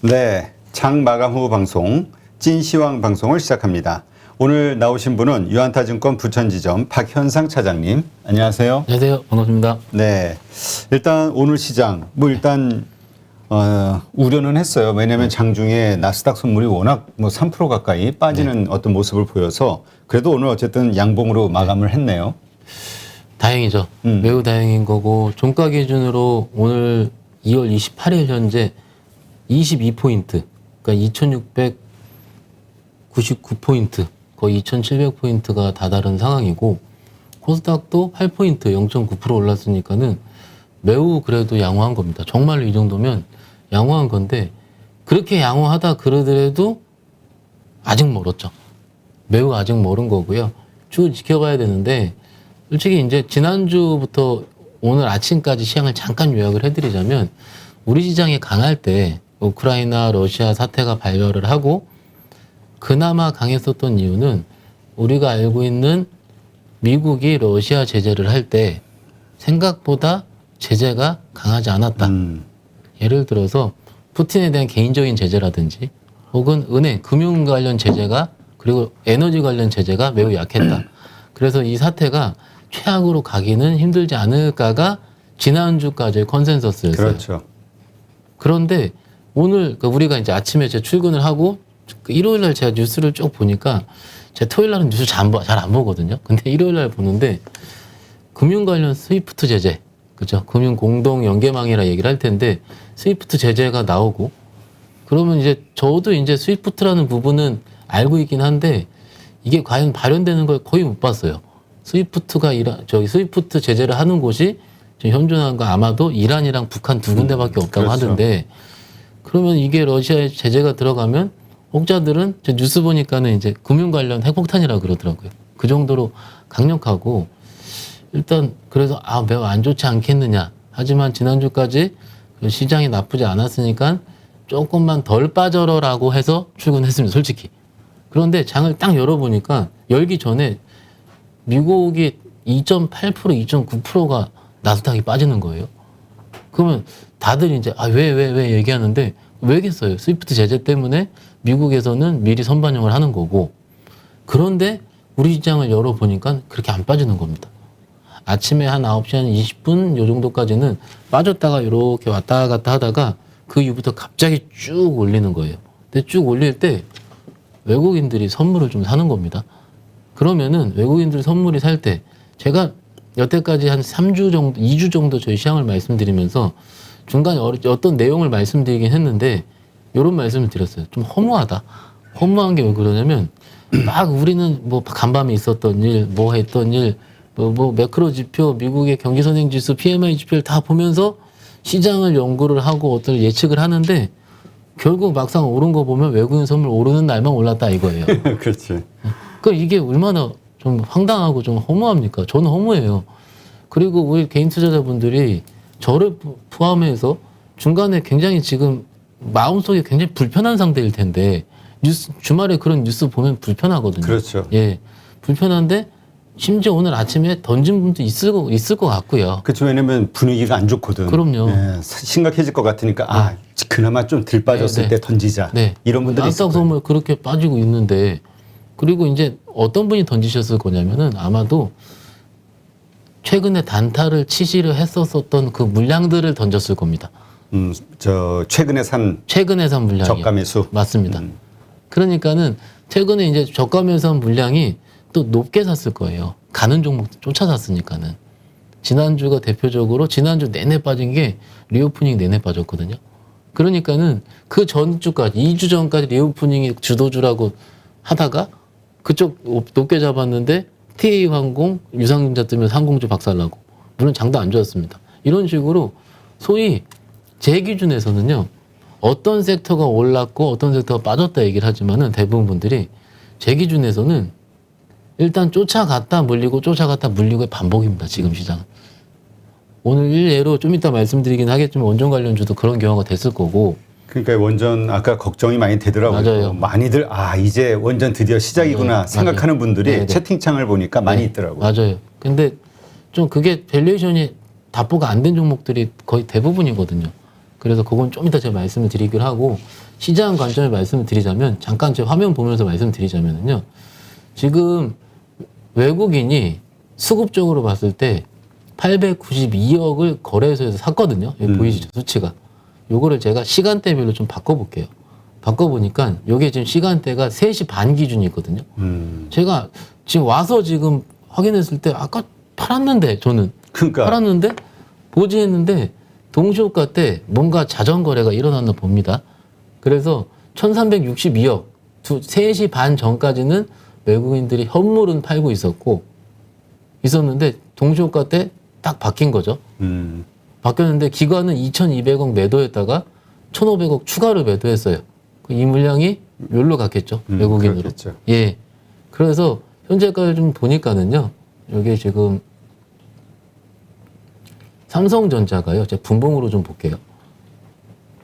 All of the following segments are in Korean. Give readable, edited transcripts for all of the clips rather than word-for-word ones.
네, 장 마감 후 방송 찐시황 방송을 시작합니다. 오늘 나오신 분은 유한타증권 부천지점 박현상 차장님, 안녕하세요. 안녕하세요. 반갑습니다. 네, 일단 오늘 시장 우려는 했어요. 왜냐하면 장중에 나스닥 선물이 워낙 3% 가까이 빠지는 어떤 모습을 보여서 그래도 오늘 어쨌든 양봉으로 마감을 했네요. 다행이죠. 매우 다행인 거고 종가 기준으로 오늘 2월 28일 현재 22포인트, 그러니까 2699포인트, 거의 2700포인트가 다다른 상황이고 코스닥도 8포인트, 0.9% 올랐으니까는 매우 그래도 양호한 겁니다. 정말로 이 정도면 양호한 건데 그렇게 양호하다 그러더라도 아직 멀었죠. 매우 아직 멀은 거고요. 쭉 지켜봐야 되는데 솔직히 이제 지난주부터 오늘 아침까지 시장을 잠깐 요약을 해드리자면 우리 시장이 강할 때 우크라이나, 러시아 사태가 발발을 하고 그나마 강했었던 이유는 우리가 알고 있는 미국이 러시아 제재를 할 때 생각보다 제재가 강하지 않았다. 예를 들어서 푸틴에 대한 개인적인 제재라든지 혹은 은행, 금융 관련 제재가 그리고 에너지 관련 제재가 매우 약했다. 그래서 이 사태가 최악으로 가기는 힘들지 않을까가 지난주까지의 컨센서스였어요. 그렇죠. 그런데 오늘 우리가 이제 아침에 제 출근을 하고 일요일 날 제가 뉴스를 쭉 보니까 제가 토요일 날은 뉴스 잘 안 보거든요. 근데 일요일 날 보는데 금융 관련 스위프트 제재, 그죠? 금융 공동 연계망이라 얘기를 할 텐데 스위프트 제재가 나오고 그러면 이제 저도 이제 스위프트라는 부분은 알고 있긴 한데 이게 과연 발현되는 걸 거의 못 봤어요. 스위프트가 스위프트 제재를 하는 곳이 지금 현존한 거 아마도 이란이랑 북한 두 군데밖에 없다고 그렇죠. 하던데 그러면 이게 러시아에 제재가 들어가면 혹자들은 제 뉴스 보니까는 이제 금융 관련 핵폭탄이라고 그러더라고요. 그 정도로 강력하고 일단 그래서 매우 안 좋지 않겠느냐. 하지만 지난주까지 시장이 나쁘지 않았으니까 조금만 덜 빠져라라고 해서 출근했습니다. 솔직히. 그런데 장을 딱 열어보니까 열기 전에 미국이 2.8%, 2.9%가 나스닥이 빠지는 거예요. 그러면 다들 이제 왜 얘기하는데 왜겠어요? 스위프트 제재 때문에 미국에서는 미리 선반영을 하는 거고 그런데 우리 시장을 열어보니까 그렇게 안 빠지는 겁니다. 아침에 한 9시 한 20분 요 정도까지는 빠졌다가 이렇게 왔다 갔다 하다가 그 이후부터 갑자기 쭉 올리는 거예요. 근데 쭉 올릴 때 외국인들이 선물을 좀 사는 겁니다. 그러면은 외국인들 선물이 살 때 제가 여태까지 한 3주 정도, 2주 정도 저희 시장을 말씀드리면서 중간에 어떤 내용을 말씀드리긴 했는데 이런 말씀을 드렸어요. 좀 허무하다. 허무한 게 왜 그러냐면 막 우리는 간밤에 있었던 일, 했던 일, 매크로 지표, 미국의 경기 선행 지수, PMI 지표를 다 보면서 시장을 연구를 하고 어떤 예측을 하는데 결국 막상 오른 거 보면 외국인 선물 오르는 날만 올랐다 이거예요. 그렇지. 그러니까 이게 얼마나 좀 황당하고 좀 허무합니까? 저는 허무해요. 그리고 우리 개인 투자자분들이 저를 포함해서 중간에 굉장히 지금 마음속에 굉장히 불편한 상태일 텐데 주말에 그런 뉴스 보면 불편하거든요. 그렇죠. 예, 불편한데 심지어 오늘 아침에 던진 분도 있을 것 같고요. 그렇죠. 왜냐면 분위기가 안 좋거든. 그럼요. 예, 심각해질 것 같으니까 그나마 좀 덜 빠졌을 때 던지자. 이런 분들이 있을 나스닥 거예요. 선물 그렇게 빠지고 있는데 그리고 이제 어떤 분이 던지셨을 거냐면은 아마도 최근에 단타를 치시를 했었던 그 물량들을 던졌을 겁니다. 최근에 산 물량이 저가 매수. 맞습니다. 그러니까는 최근에 이제 저가 매수한 물량이 또 높게 샀을 거예요. 가는 종목 쫓아 샀으니까는. 지난주가 대표적으로 지난주 내내 빠진 게 리오프닝 내내 빠졌거든요. 그러니까는 그 전주까지 2주 전까지 리오프닝이 주도주라고 하다가 그쪽 높게 잡았는데 TA항공, 유상증자 뜨면 항공주 박살나고 물론 장도 안 좋았습니다. 이런 식으로 소위 제 기준에서는요. 어떤 섹터가 올랐고 어떤 섹터가 빠졌다 얘기를 하지만은 대부분 분들이 제 기준에서는 일단 쫓아갔다 물리고 쫓아갔다의 반복입니다. 지금 시장은. 오늘 일례로 좀 이따 말씀드리긴 하겠지만 원전 관련주도 그런 경우가 됐을 거고. 그러니까 원전 아까 걱정이 많이 되더라고요. 맞아요. 많이들 이제 원전 드디어 시작이구나 생각하는 분들이 네네. 채팅창을 보니까 많이 있더라고요. 맞아요. 근데 좀 그게 밸류에이션이 답보가 안 된 종목들이 거의 대부분이거든요. 그래서 그건 좀 이따 제가 말씀을 드리기로 하고 시장 관점에 말씀을 드리자면 잠깐 제 화면 보면서 말씀드리자면요. 지금 외국인이 수급적으로 봤을 때 892억을 거래소에서 샀거든요. 여기 보이시죠? 수치가. 요거를 제가 시간대별로 좀 바꿔볼게요. 바꿔보니까 요게 지금 시간대가 3시 반 기준이 있거든요. 제가 지금 와서 지금 확인했을 때 아까 팔았는데 저는 그러니까 팔았는데 보지 했는데 동시효과 때 뭔가 자전거래가 일어났나 봅니다. 그래서 1362억 3시 반 전까지는 외국인들이 현물은 팔고 있었는데 동시효과 때 딱 바뀐 거죠. 바뀌었는데 기관은 2200억 매도했다가 1500억 추가로 매도했어요. 이 물량이 여기로 갔겠죠. 외국인으로. 그렇겠죠. 예. 그래서 현재까지 좀 보니까는요. 여기 지금 삼성전자가요. 제가 분봉으로 좀 볼게요.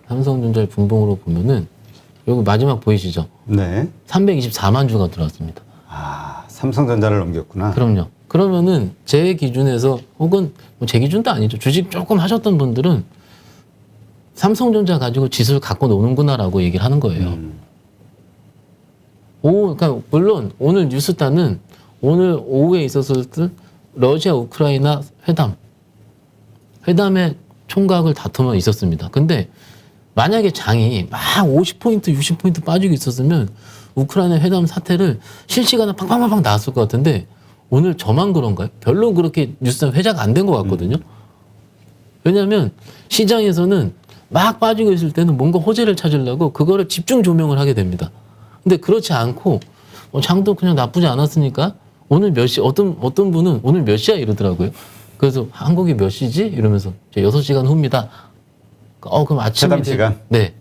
삼성전자를 분봉으로 보면은 여기 마지막 보이시죠? 네. 324만 주가 들어왔습니다. 아, 삼성전자를 넘겼구나. 그럼요. 그러면은 제 기준에서 혹은 뭐제 기준도 아니죠. 주식 조금 하셨던 분들은 삼성전자 가지고 지수를 갖고 노는구나라고 얘기를 하는 거예요. 그러니까 물론 오늘 뉴스단은 오늘 오후에 있었을 때 러시아 우크라이나 회담의 총각을 다툼은 있었습니다. 근데 만약에 장이 막 50포인트, 60포인트 빠지고 있었으면 우크라이나 회담 사태를 실시간에 팡팡팡팡 나왔을 것 같은데 오늘 저만 그런가요? 별로 그렇게 뉴스단 회자가 안 된 것 같거든요. 왜냐하면 시장에서는 막 빠지고 있을 때는 뭔가 호재를 찾으려고 그거를 집중 조명을 하게 됩니다. 근데 그렇지 않고 장도 그냥 나쁘지 않았으니까 오늘 몇 시, 어떤 분은 오늘 몇 시야 이러더라고요. 그래서 한국이 몇 시지? 이러면서 6시간 후입니다. 그럼 아침에. 회담 시간? 네.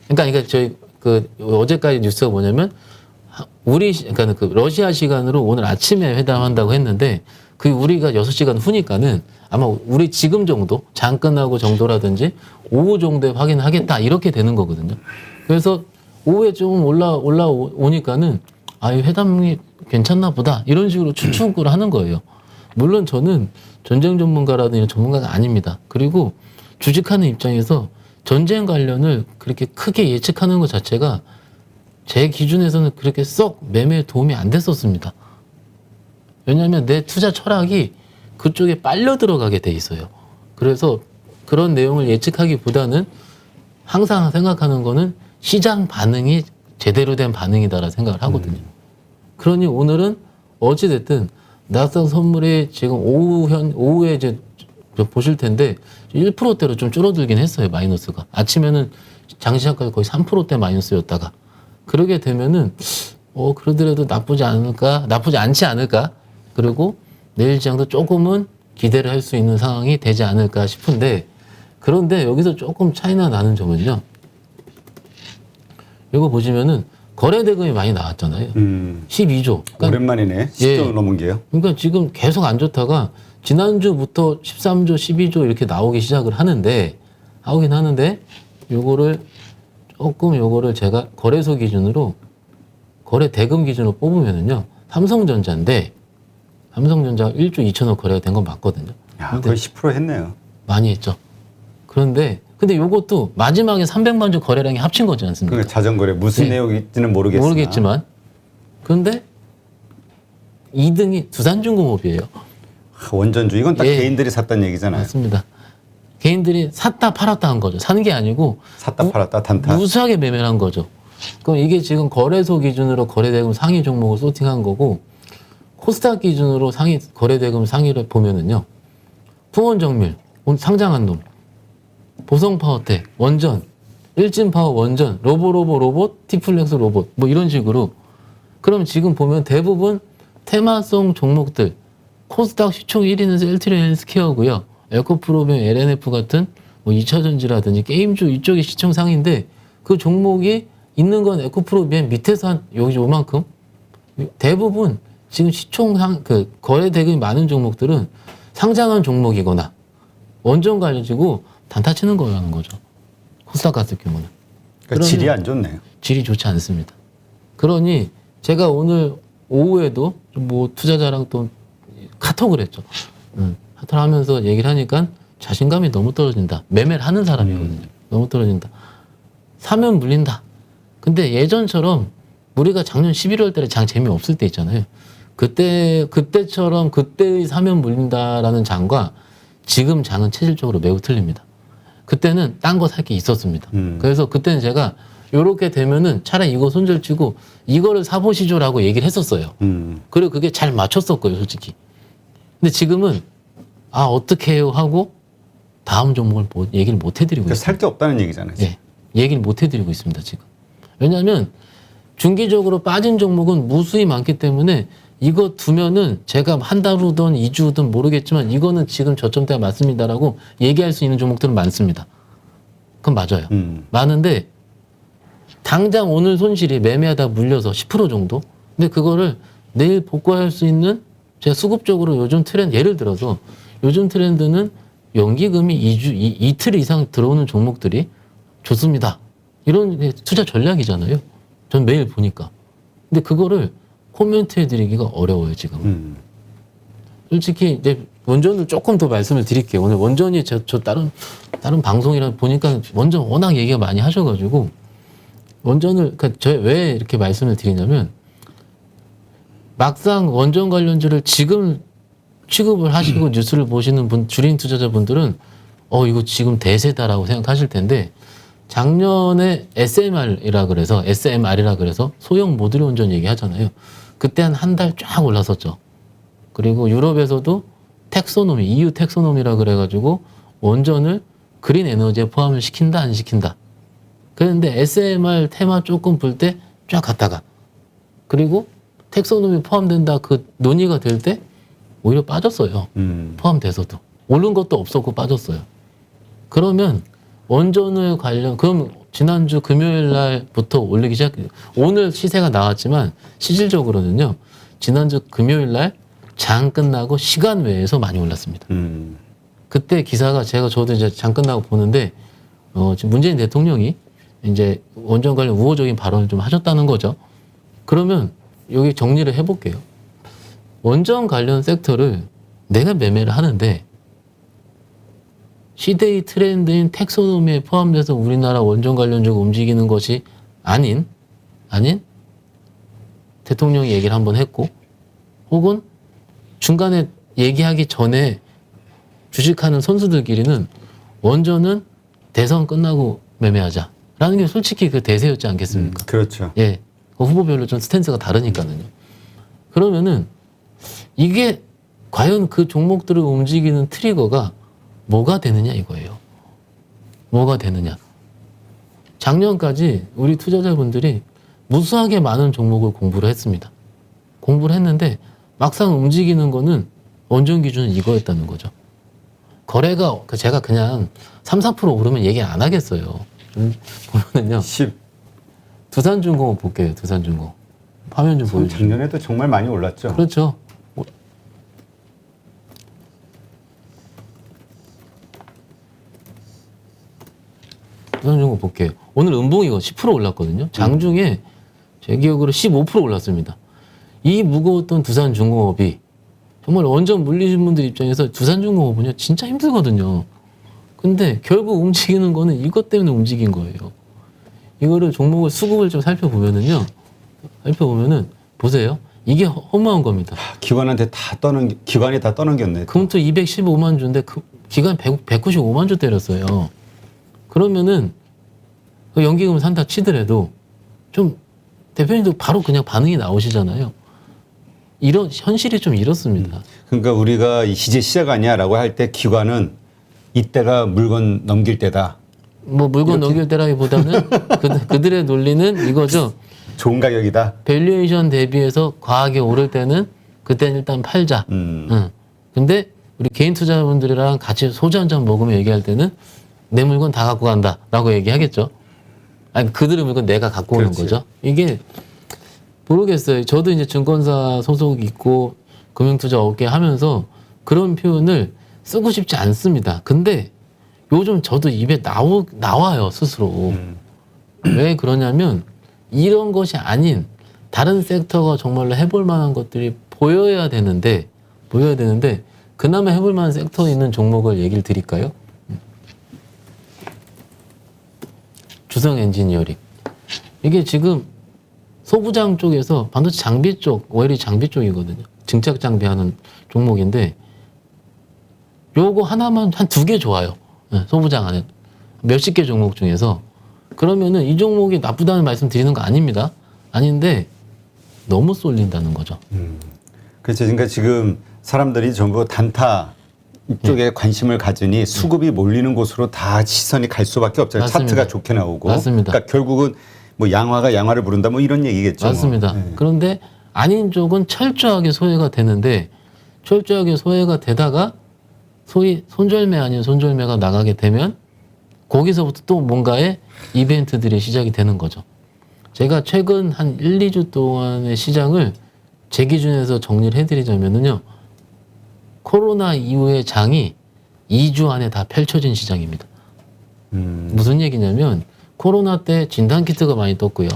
그러니까 저희 어제까지 뉴스가 뭐냐면 그러니까 그 러시아 시간으로 오늘 아침에 회담한다고 했는데 그 우리가 6시간 후니까는 아마 우리 지금 정도 장 끝나고 정도라든지 오후 정도에 확인하겠다 이렇게 되는 거거든요. 그래서 오후에 좀 올라오니까는 이 회담이 괜찮나 보다 이런 식으로 추측을 하는 거예요. 물론 저는 전쟁 전문가라든지 이런 전문가가 아닙니다. 그리고 주식하는 입장에서 전쟁 관련을 그렇게 크게 예측하는 것 자체가 제 기준에서는 그렇게 썩 매매에 도움이 안 됐었습니다. 왜냐하면 내 투자 철학이 그쪽에 빨려 들어가게 돼 있어요. 그래서 그런 내용을 예측하기보다는 항상 생각하는 거는 시장 반응이 제대로 된 반응이다라고 생각을 하거든요. 그러니 오늘은 어찌됐든 나스닥 선물이 지금 오후에 이제 보실 텐데 1%대로 좀 줄어들긴 했어요. 마이너스가. 아침에는 장시작까지 거의 3%대 마이너스였다가 그러게 되면은 그러더라도 나쁘지 않지 않을까. 그리고 내일 시장도 조금은 기대를 할 수 있는 상황이 되지 않을까 싶은데 그런데 여기서 조금 차이가 나는 점은요. 이거 보시면은 거래 대금이 많이 나왔잖아요. 12조. 그러니까 오랜만이네. 10조 넘은 게요. 그러니까 지금 계속 안 좋다가 지난주부터 13조, 12조 이렇게 나오기 시작을 하긴 하는데 요거를 제가 거래소 기준으로 거래 대금 기준으로 뽑으면은요. 삼성전자가 1조 2천억 거래가 된 건 맞거든요. 야, 거의 10% 했네요. 많이 했죠. 근데 요것도 마지막에 300만 주 거래량이 합친 거지 않습니까? 그러니까 자전거래 무슨 내용인지는 모르겠지만. 그런데 2등이 두산중공업이에요. 원전주 이건 딱 예. 개인들이 샀다는 얘기잖아요. 맞습니다. 개인들이 샀다 팔았다 한 거죠. 사는 게 아니고 샀다 팔았다 단타. 무수하게 매매를 한 거죠. 그럼 이게 지금 거래소 기준으로 거래대금 상위 종목을 소팅한 거고 코스닥 기준으로 거래대금 상위를 보면은요. 풍원정밀, 상장한 놈, 보성파워텍, 원전, 일진파워 원전, 로봇, 티플렉스 로봇 뭐 이런 식으로 그럼 지금 보면 대부분 테마성 종목들 코스닥 시총 1위는 엘트리온 헬스케어고요. 에코프로비움, LNF 같은 뭐 2차전지라든지 게임주 이쪽이 시총 상인데 그 종목이 있는 건 에코프로비움 밑에서 한 여기 요만큼 대부분 지금 시총 거래 대금이 많은 종목들은 상장한 종목이거나 원전 관련지고 단타 치는 거라는 거죠. 코스닥 같은 경우는. 그러니까 질이 안 좋네요. 질이 좋지 않습니다. 그러니 제가 오늘 오후에도 뭐 투자자랑 또 카톡을 했죠. 카톡을 하면서 얘기를 하니까 자신감이 너무 떨어진다. 매매를 하는 사람이거든요. 너무 떨어진다. 사면 물린다. 근데 예전처럼 우리가 작년 11월 달에 장 재미없을 때 있잖아요. 그때처럼 그때의 사면 물린다라는 장과 지금 장은 체질적으로 매우 틀립니다. 그때는 딴 거 살 게 있었습니다. 그래서 그때는 제가 요렇게 되면은 차라리 이거 손절치고 이거를 사보시죠라고 얘기를 했었어요. 그리고 그게 잘 맞췄었고요, 솔직히. 근데 지금은 어떻게 해요 하고 다음 종목을 얘기를 못 해드리고 그러니까 있어요. 살 게 없다는 얘기잖아요. 예, 얘기를 못 해드리고 있습니다, 지금. 왜냐하면 중기적으로 빠진 종목은 무수히 많기 때문에 이거 두면은 제가 한 달 후든 2주 후든 모르겠지만 이거는 지금 저점대가 맞습니다라고 얘기할 수 있는 종목들은 많습니다. 그건 맞아요. 많은데 당장 오늘 손실이 매매하다 물려서 10% 정도? 근데 그거를 내일 복구할 수 있는 제가 수급적으로 요즘 트렌드, 예를 들어서 요즘 트렌드는 연기금이 이틀 이상 들어오는 종목들이 좋습니다. 이런 게 투자 전략이잖아요. 전 매일 보니까. 근데 그거를 코멘트 해드리기가 어려워요, 지금. 솔직히 이제 원전을 조금 더 말씀을 드릴게요. 오늘 원전이 저 다른 방송이랑 보니까 원전 워낙 얘기가 많이 하셔가지고 원전을, 그러니까 제가 왜 이렇게 말씀을 드리냐면 막상 원전 관련주를 지금 취급을 하시고 뉴스를 보시는 주린 투자자분들은 이거 지금 대세다라고 생각하실 텐데 작년에 SMR이라 그래서 소형 모듈 원전 얘기하잖아요. 그때 한 달 쫙 올랐었죠. 그리고 유럽에서도 EU 텍소노미라 그래가지고 원전을 그린 에너지에 포함을 시킨다 안 시킨다. 그런데 SMR 테마 조금 불 때 쫙 갔다가 그리고 텍소노미 포함된다 그 논의가 될 때 오히려 빠졌어요. 포함돼서도. 오른 것도 없었고 빠졌어요. 그러면 원전을 그럼 지난주 금요일 날부터 올리기 시작해요. 오늘 시세가 나왔지만 실질적으로는요. 지난주 금요일 날 장 끝나고 시간 외에서 많이 올랐습니다. 그때 기사가 저도 이제 장 끝나고 보는데 지금 문재인 대통령이 이제 원전 관련 우호적인 발언을 좀 하셨다는 거죠. 그러면 여기 정리를 해볼게요. 원전 관련 섹터를 내가 매매를 하는데 시대의 트렌드인 텍소노미에 포함돼서 우리나라 원전 관련주가 움직이는 것이 아닌 대통령이 얘기를 한번 했고 혹은 중간에 얘기하기 전에 주식하는 선수들끼리는 원전은 대선 끝나고 매매하자라는 게 솔직히 그 대세였지 않겠습니까? 그렇죠. 예, 그 후보별로 좀 스탠스가 다르니까요. 그러면은 이게 과연 그 종목들을 움직이는 트리거가 뭐가 되느냐 이거예요. 뭐가 되느냐. 작년까지 우리 투자자분들이 무수하게 많은 종목을 공부를 했습니다. 공부를 했는데 막상 움직이는 거는 원전 기준은 이거였다는 거죠. 거래가 제가 그냥 3-4% 오르면 얘기 안 하겠어요. 보면은요. 두산중공업 볼게요. 두산중공업. 화면 좀 보여주세요. 작년에도 정말 많이 올랐죠. 그렇죠. 두산중공업 볼게요. 오늘 음봉이가 10% 올랐거든요. 장중에 제 기억으로 15% 올랐습니다. 이 무거웠던 두산중공업이 정말 원전 물리신 분들 입장에서 두산중공업은요 진짜 힘들거든요. 근데 결국 움직이는 거는 이것 때문에 움직인 거예요. 이거를 종목을 수급을 좀 살펴보면은요. 보세요. 이게 허무한 겁니다. 기관이 다 떠넘겼네. 금토 215만 주인데 기간 195만 주 때렸어요. 그러면은 그 연기금 산다 치더라도 좀 대표님도 바로 그냥 반응이 나오시잖아요. 이런 현실이 좀 이렇습니다. 그러니까 우리가 이제 시작 아니야라고 할 때 기관은 이때가 물건 넘길 때다. 뭐 물건 넘길 때라기보다는 그들의 논리는 이거죠. 좋은 가격이다. 밸류에이션 대비해서 과하게 오를 때는 그때는 일단 팔자. 근데 우리 개인 투자자분들이랑 같이 소주 한 잔 먹으면 얘기할 때는 내 물건 다 갖고 간다라고 얘기하겠죠. 아니 그들의 물건 내가 갖고 오는 거죠. 이게 모르겠어요. 저도 이제 증권사 소속 있고 금융투자 업계 하면서 그런 표현을 쓰고 싶지 않습니다. 근데 요즘 저도 입에 나와요 스스로. 왜 그러냐면 이런 것이 아닌 다른 섹터가 정말로 해볼 만한 것들이 보여야 되는데 그나마 해볼 만한 섹터에 있는 종목을 얘기를 드릴까요? 주성 엔지니어링. 이게 지금 소부장 쪽에서 반도체 장비 쪽, 오히려 장비 쪽이거든요. 증착 장비하는 종목인데 요거 하나만 한 2개 좋아요. 네, 소부장 안에 몇십 개 종목 중에서. 그러면은 이 종목이 나쁘다는 말씀 드리는 거 아닙니다. 아닌데 너무 쏠린다는 거죠. 그렇죠. 그러니까 지금 사람들이 전부 단타 이쪽에 관심을 가지니 수급이 몰리는 곳으로 다 시선이 갈 수밖에 없잖아요. 맞습니다. 차트가 좋게 나오고. 맞습니다. 그러니까 결국은 뭐 양화가 양화를 부른다 뭐 이런 얘기겠죠. 맞습니다. 뭐. 네. 그런데 아닌 쪽은 철저하게 소외가 되는데 철저하게 소외가 되다가 소위 손절매 아닌 손절매가 나가게 되면 거기서부터 또 뭔가의 이벤트들이 시작이 되는 거죠. 제가 최근 한 1, 2주 동안의 시장을 제 기준에서 정리를 해드리자면요. 코로나 이후의 장이 2주 안에 다 펼쳐진 시장입니다. 무슨 얘기냐면 코로나 때 진단키트가 많이 떴고요.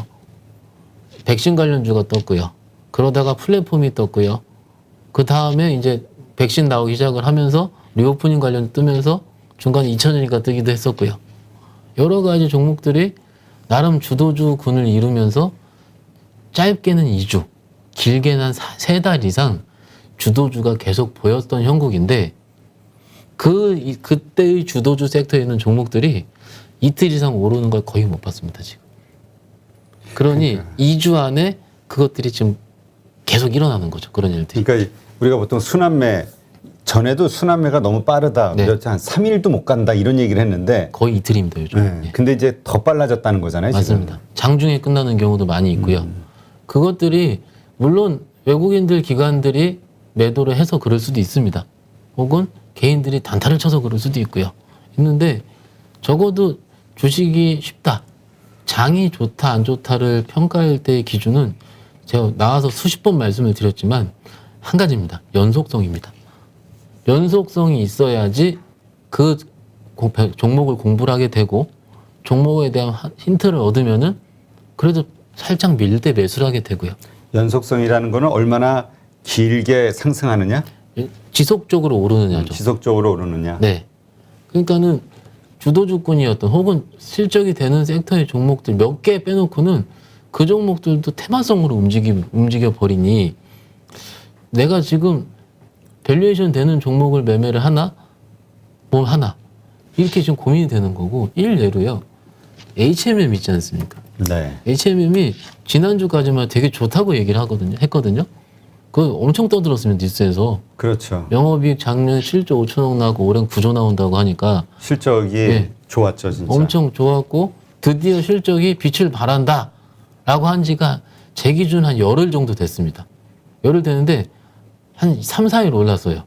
백신 관련주가 떴고요. 그러다가 플랫폼이 떴고요. 그 다음에 이제 백신 나오기 시작을 하면서 리오프닝 관련 뜨면서 중간에 2,000원이니까 뜨기도 했었고요. 여러 가지 종목들이 나름 주도주 군을 이루면서 짧게는 2주, 길게는 한 3달 이상 주도주가 계속 보였던 형국인데 그때의 주도주 섹터에 있는 종목들이 이틀 이상 오르는 걸 거의 못 봤습니다, 지금. 그러니 2주 안에 그것들이 지금 계속 일어나는 거죠. 그런 일들이. 그러니까 우리가 보통 순환매 전에도 순환매가 너무 빠르다. 네. 한 3일도 못 간다 이런 얘기를 했는데 거의 이틀입니다, 요즘. 네. 예. 근데 이제 더 빨라졌다는 거잖아요. 맞습니다. 지금. 장중에 끝나는 경우도 많이 있고요. 그것들이 물론 외국인들 기관들이 매도를 해서 그럴 수도 있습니다. 혹은 개인들이 단타를 쳐서 그럴 수도 있고요. 있는데 적어도 주식이 쉽다. 장이 좋다 안 좋다를 평가할 때의 기준은 제가 나와서 수십 번 말씀을 드렸지만 한 가지입니다. 연속성입니다. 연속성이 있어야지 그 종목을 공부를 하게 되고 종목에 대한 힌트를 얻으면은 그래도 살짝 밀 때 매수를 하게 되고요. 연속성이라는 거는 얼마나 길게 상승하느냐? 지속적으로 오르느냐죠. 지속적으로 오르느냐? 네. 그러니까는 주도주권이었던 혹은 실적이 되는 섹터의 종목들 몇 개 빼놓고는 그 종목들도 테마성으로 움직여 버리니 내가 지금 밸류에이션 되는 종목을 매매를 하나 뭐 하나 이렇게 지금 고민이 되는 거고 일례로요. HMM 있지 않습니까? 네. HMM이 지난주까지만 되게 좋다고 얘기를 했거든요. 그 엄청 떠들었으면 뉴스에서 그렇죠. 영업이익 작년 7조 5천억 나고 올해는 9조 나온다고 하니까 실적이 네. 좋았죠, 진짜. 엄청 좋았고 드디어 실적이 빛을 발한다 라고 한 지가 제 기준 한 열흘 정도 됐습니다. 열흘 됐는데 한 3, 4일 올랐어요.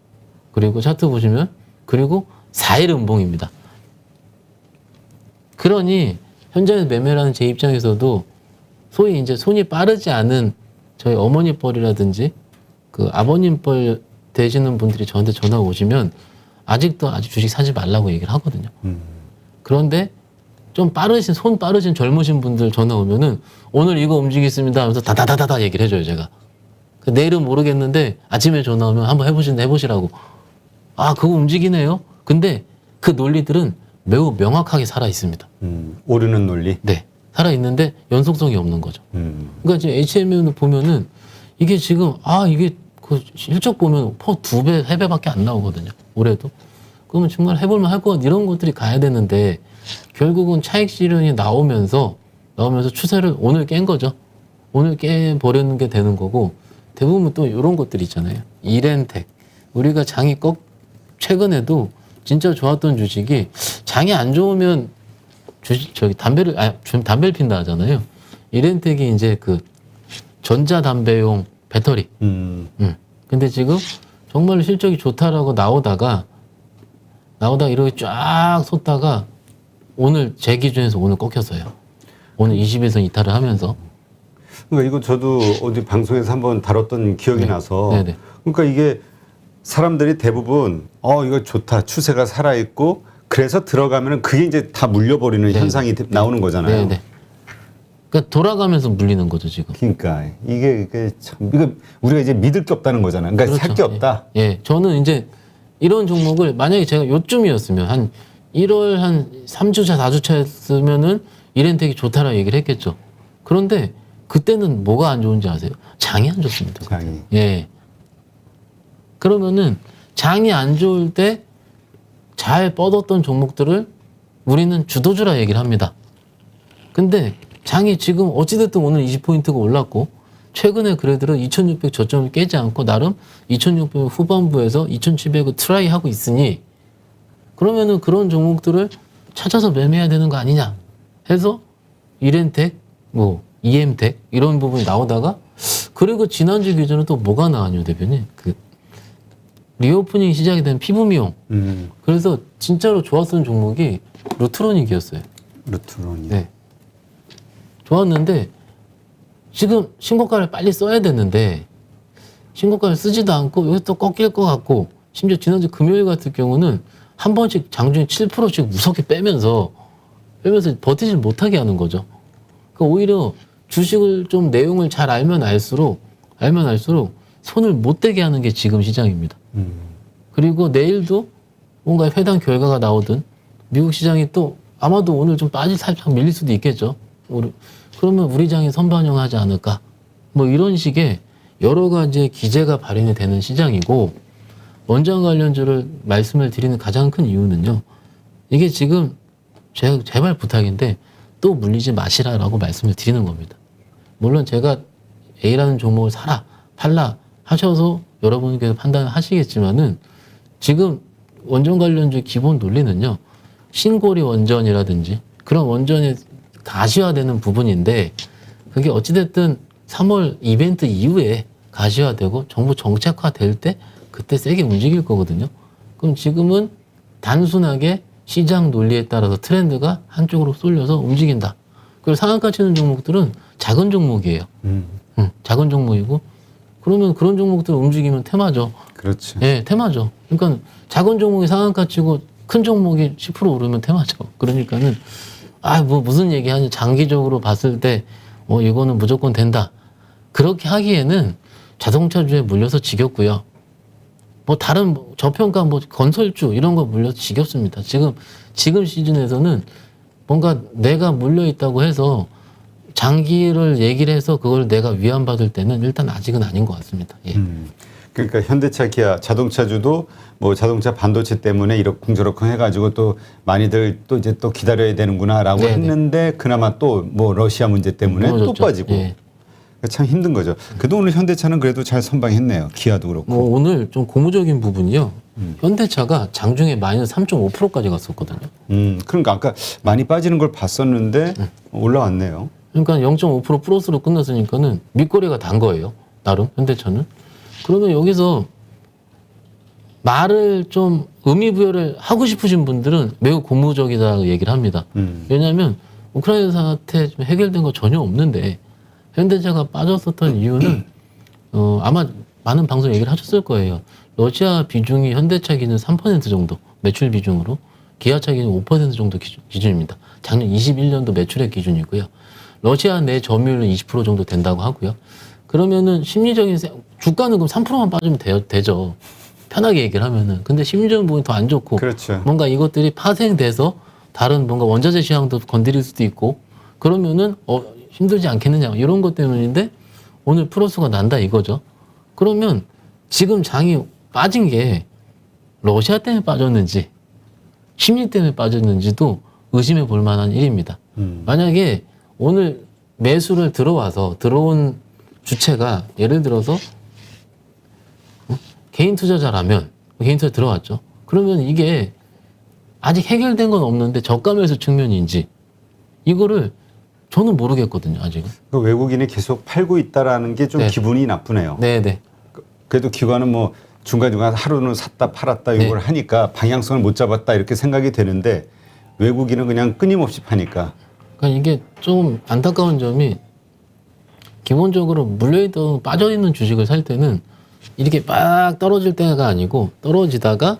그리고 차트 보시면 그리고 4일 음봉입니다. 그러니 현재 매매라는 제 입장에서도 소위 이제 손이 빠르지 않은 저희 어머니 뻘이라든지 그 아버님 뻘 되시는 분들이 저한테 전화 오시면 아직도 아직 주식 사지 말라고 얘기를 하거든요. 그런데 좀 손 빠르신 젊으신 분들 전화 오면은 오늘 이거 움직이겠습니다 하면서 다다다다다 얘기를 해줘요, 제가. 내일은 모르겠는데 아침에 전화 오면 한번 해보시라고. 아, 그거 움직이네요? 근데 그 논리들은 매우 명확하게 살아 있습니다. 오르는 논리? 네. 살아 있는데 연속성이 없는 거죠. 그러니까 지금 HMM을 보면은 이게 지금, 이게 그 실적 보면 2배, 3배밖에 안 나오거든요. 올해도. 그러면 정말 해볼만 할 것 같 이런 것들이 가야 되는데 결국은 차익 실현이 나오면서 추세를 오늘 깬 거죠. 오늘 깨버리는 게 되는 거고 대부분 또 이런 것들 있잖아요. 이렌텍. 우리가 장이 최근에도 진짜 좋았던 주식이 장이 안 좋으면 담배를 핀다 하잖아요. 이렌텍이 이제 그 전자담배용 배터리. 근데 지금 정말 실적이 좋다라고 나오다가 이렇게 쫙 솟다가 오늘 제 기준에서 오늘 꺾였어요. 오늘 20일선 이탈을 하면서. 그러니까 이거 저도 어디 방송에서 한번 다뤘던 기억이 네. 나서 네네. 그러니까 이게 사람들이 대부분 이거 좋다 추세가 살아있고 그래서 들어가면은 그게 이제 다 물려버리는 네네. 현상이 나오는 거잖아요. 네네. 그러니까 돌아가면서 물리는 거죠 지금. 그러니까 이게 참 이거 우리가 이제 믿을 게 없다는 거잖아. 그러니까 살 게 없다. 예, 저는 이제 이런 종목을 만약에 제가 요쯤이었으면 한 1월 한 3주차 4주차였으면은 이렌텍이 좋다라고 얘기를 했겠죠. 그런데 그때는 뭐가 안 좋은지 아세요? 장이 안 좋습니다. 그때. 장이. 예. 그러면은 장이 안 좋을 때 잘 뻗었던 종목들을 우리는 주도주라 얘기를 합니다. 근데 장이 지금 어찌됐든 오늘 20포인트가 올랐고 최근에 그래도 2600 저점을 깨지 않고 나름 2600 후반부에서 2700을 트라이 하고 있으니 그러면은 그런 종목들을 찾아서 매매해야 되는 거 아니냐 해서 이렌텍, 뭐 EM텍 이런 부분이 나오다가 그리고 지난주 기준은 또 뭐가 나왔냐 대표님? 그 리오프닝 시작이 된 피부미용. 그래서 진짜로 좋았던 종목이 루트로닉이었어요. 루트론이. 네. 좋았는데 지금 신고가를 빨리 써야 되는데 신고가를 쓰지도 않고 여기 또 꺾일 것 같고 심지어 지난주 금요일 같은 경우는 한 번씩 장중에 7%씩 무섭게 빼면서 버티질 못하게 하는 거죠. 그러니까 오히려 주식을 좀 내용을 잘 알면 알수록 손을 못 대게 하는 게 지금 시장입니다. 그리고 내일도 뭔가 회담 결과가 나오든 미국 시장이 또 아마도 오늘 좀 살짝 밀릴 수도 있겠죠. 그러면 우리 장이 선반영하지 않을까? 뭐 이런 식의 여러 가지의 기제가 발현이 되는 시장이고 원전 관련주를 말씀을 드리는 가장 큰 이유는요. 이게 지금 제발 부탁인데 또 물리지 마시라라고 말씀을 드리는 겁니다. 물론 제가 A라는 종목을 사라, 팔라 하셔서 여러분께서 판단을 하시겠지만은 지금 원전 관련주 기본 논리는요. 신고리 원전이라든지 그런 원전이 가시화되는 부분인데 그게 어찌됐든 3월 이벤트 이후에 가시화되고 정부 정책화될 때 그때 세게 움직일 거거든요. 그럼 지금은 단순하게 시장 논리에 따라서 트렌드가 한쪽으로 쏠려서 움직인다. 그리고 상한가 치는 종목들은 작은 종목이에요. 작은 종목이고 그러면 그런 종목들 움직이면 테마죠. 그렇죠. 예, 테마죠. 그러니까 작은 종목이 상한가 치고 큰 종목이 10% 오르면 테마죠. 그러니까는 뭐 무슨 얘기하냐 장기적으로 봤을 때 이거는 무조건 된다. 그렇게 하기에는 자동차주에 물려서 지겹고요. 뭐 다른 저평가 건설주 이런 거 물려서 지겹습니다. 지금 시즌에서는 뭔가 내가 물려 있다고 해서 장기를 얘기를 해서 그걸 내가 위안받을 때는 일단 아직은 아닌 것 같습니다. 예. 그러니까 현대차, 기아, 자동차주도 뭐 자동차 반도체 때문에 이렇게 궁저럭쿵 해가지고 또 많이들 또 이제 또 기다려야 되는구나라고 네네. 했는데 그나마 또 뭐 러시아 문제 때문에 또 무너졌죠. 빠지고 예. 참 힘든 거죠. 그래도 오늘 현대차는 그래도 잘 선방했네요. 기아도 그렇고. 뭐 오늘 좀 고무적인 부분이요. 현대차가 장중에 마이너스 3.5%까지 갔었거든요. 그러니까 아까 많이 빠지는 걸 봤었는데 올라왔네요. 그러니까 0.5% 플러스로 끝났으니까는 밑거래가 단 거예요. 나름 현대차는. 그러면 여기서 말을 좀 의미부여를 하고 싶으신 분들은 매우 고무적이다고 얘기를 합니다. 왜냐하면 우크라이나 사태 좀 해결된 거 전혀 없는데 현대차가 빠졌었던 이유는 아마 많은 방송 얘기를 하셨을 거예요. 러시아 비중이 현대차 기준 3% 정도 매출 비중으로 기아차 기준 5% 정도 기준입니다. 작년 21년도 매출액 기준이고요. 러시아 내 점유율은 20% 정도 된다고 하고요. 그러면은 심리적인 주가는 그럼 3%만 빠지면 되죠. 편하게 얘기를 하면은. 근데 심리적인 부분이 더 안 좋고 그렇죠. 뭔가 이것들이 파생돼서 다른 뭔가 원자재 시장도 건드릴 수도 있고 그러면은 힘들지 않겠느냐 이런 것 때문인데 오늘 플러스가 난다 이거죠. 그러면 지금 장이 빠진 게 러시아 때문에 빠졌는지 심리 때문에 빠졌는지도 의심해 볼 만한 일입니다. 만약에 오늘 매수를 들어온 주체가 예를 들어서 개인 투자자라면 개인 투자 들어왔죠. 그러면 이게 아직 해결된 건 없는데 저가 매수 측면인지 이거를 저는 모르겠거든요. 아직은. 그 외국인이 계속 팔고 있다라는 게 좀 네. 기분이 나쁘네요. 네네. 그래도 기관은 뭐 중간중간 하루는 샀다 팔았다 이걸 네. 하니까 방향성을 못 잡았다 이렇게 생각이 되는데 외국인은 그냥 끊임없이 파니까. 그러니까 이게 좀 안타까운 점이 기본적으로 물려있던 빠져있는 주식을 살 때는 이렇게 막 떨어질 때가 아니고 떨어지다가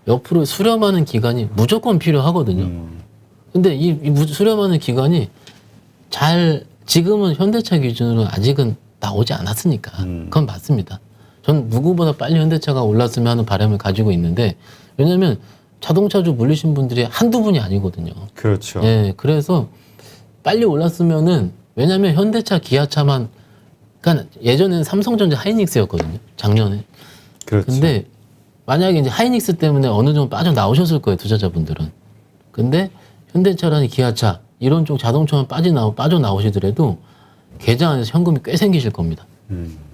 옆으로 수렴하는 기간이 무조건 필요하거든요. 근데 이 수렴하는 기간이 지금은 현대차 기준으로 아직은 나오지 않았으니까 그건 맞습니다. 전 누구보다 빨리 현대차가 올랐으면 하는 바람을 가지고 있는데 왜냐하면 자동차주 물리신 분들이 한두 분이 아니거든요. 그렇죠. 예, 그래서 빨리 올랐으면은 왜냐하면 현대차, 기아차만 그러니까 예전에는 삼성전자, 하이닉스였거든요. 작년에. 그렇죠. 근데 만약에 이제 하이닉스 때문에 어느 정도 빠져나오셨을 거예요, 투자자분들은. 근데 현대차라는 기아차 이런 쪽 자동차만 빠져나오시더라도 계좌 안에서 현금이 꽤 생기실 겁니다.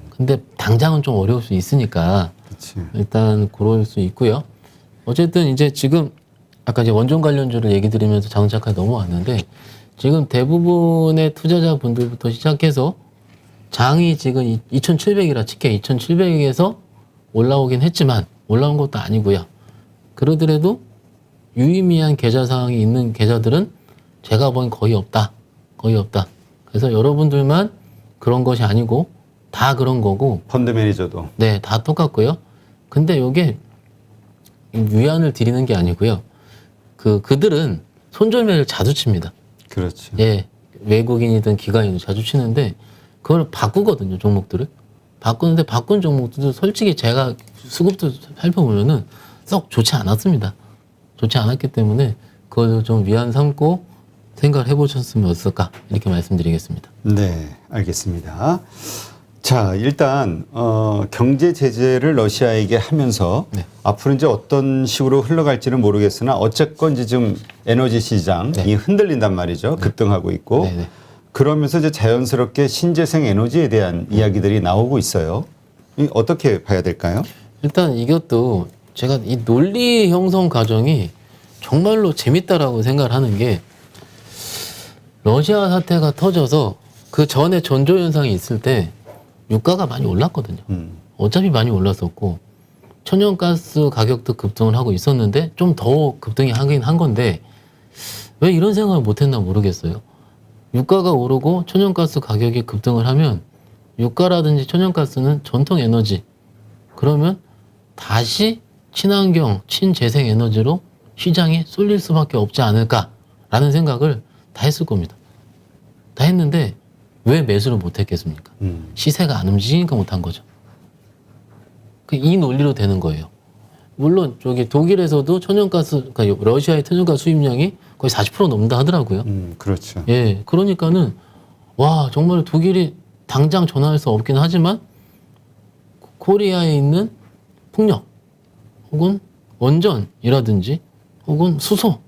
근데 당장은 좀 어려울 수 있으니까 그치. 일단 그럴 수 있고요. 어쨌든 이제 지금 아까 이제 원전 관련주를 얘기 드리면서 자동차까지 넘어왔는데 지금 대부분의 투자자분들부터 시작해서 장이 지금 2,700이라 칠게 2,700에서 올라오긴 했지만 올라온 것도 아니고요. 그러더라도 유의미한 계좌 상황이 있는 계좌들은 제가 보기엔 거의 없다. 거의 없다. 그래서 여러분들만 그런 것이 아니고 다 그런 거고 펀드 매니저도. 네, 다 똑같고요. 근데 요게 위안을 드리는 게 아니고요. 그들은 손절매를 자주 칩니다. 그렇죠. 예, 외국인이든 기관이든 자주 치는데 그걸 바꾸거든요, 종목들을. 바꾸는데 바꾼 종목들도 솔직히 제가 수급도 살펴보면은 썩 좋지 않았습니다. 좋지 않았기 때문에 그걸 좀 위안 삼고 생각을 해보셨으면 어떨까 이렇게 말씀드리겠습니다. 네, 알겠습니다. 자, 일단 경제 제재를 러시아에게 하면서 네. 앞으로 이제 어떤 식으로 흘러갈지는 모르겠으나 어쨌건 이제 좀 에너지 시장이 흔들린단 말이죠. 급등하고 있고. 네, 네. 그러면서 이제 자연스럽게 신재생 에너지에 대한 이야기들이 나오고 있어요. 어떻게 봐야 될까요? 일단 이것도 제가 이 논리 형성 과정이 정말로 재밌다라고 생각을 하는 게 러시아 사태가 터져서 그 전에 전조 현상이 있을 때 유가가 많이 올랐거든요. 어차피 많이 올랐었고 천연가스 가격도 급등을 하고 있었는데 좀 더 급등이 하긴 한 건데 왜 이런 생각을 못했나 모르겠어요. 유가가 오르고 천연가스 가격이 급등을 하면 유가라든지 천연가스는 전통 에너지 그러면 다시 친환경, 친재생 에너지로 시장에 쏠릴 수밖에 없지 않을까라는 생각을 다 했을 겁니다. 다 했는데 왜 매수를 못했겠습니까? 시세가 안 움직이니까 못한 거죠. 이 논리로 되는 거예요. 물론 저기 독일에서도 천연가스, 그러니까 러시아의 천연가스 수입량이 거의 40% 넘는다 하더라고요. 그렇죠. 예, 그러니까는 와 정말 독일이 당장 전환할 수 없긴 하지만 코리아에 있는 풍력 혹은 원전이라든지 혹은 수소,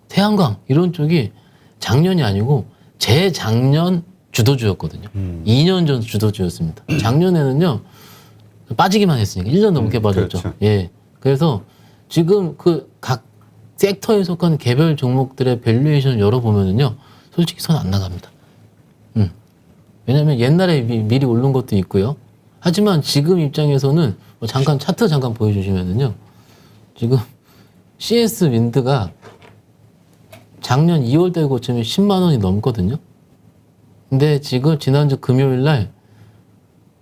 태양광 이런 쪽이 작년이 아니고 재작년 주도주였거든요. 2년 전 주도주였습니다. 작년에는요 빠지기만 했으니까 1년 넘게 빠졌죠. 그렇죠. 예, 그래서 지금 그 각 섹터에 속한 개별 종목들의 밸류에이션을 열어보면은요 솔직히 손 안 나갑니다. 왜냐하면 옛날에 미리 오른 것도 있고요. 하지만 지금 입장에서는 뭐 잠깐 차트 잠깐 보여주시면은요 지금 CS 윈드가 작년 2월달 고점이 10만 원이 넘거든요. 근데 지금 지난주 금요일 날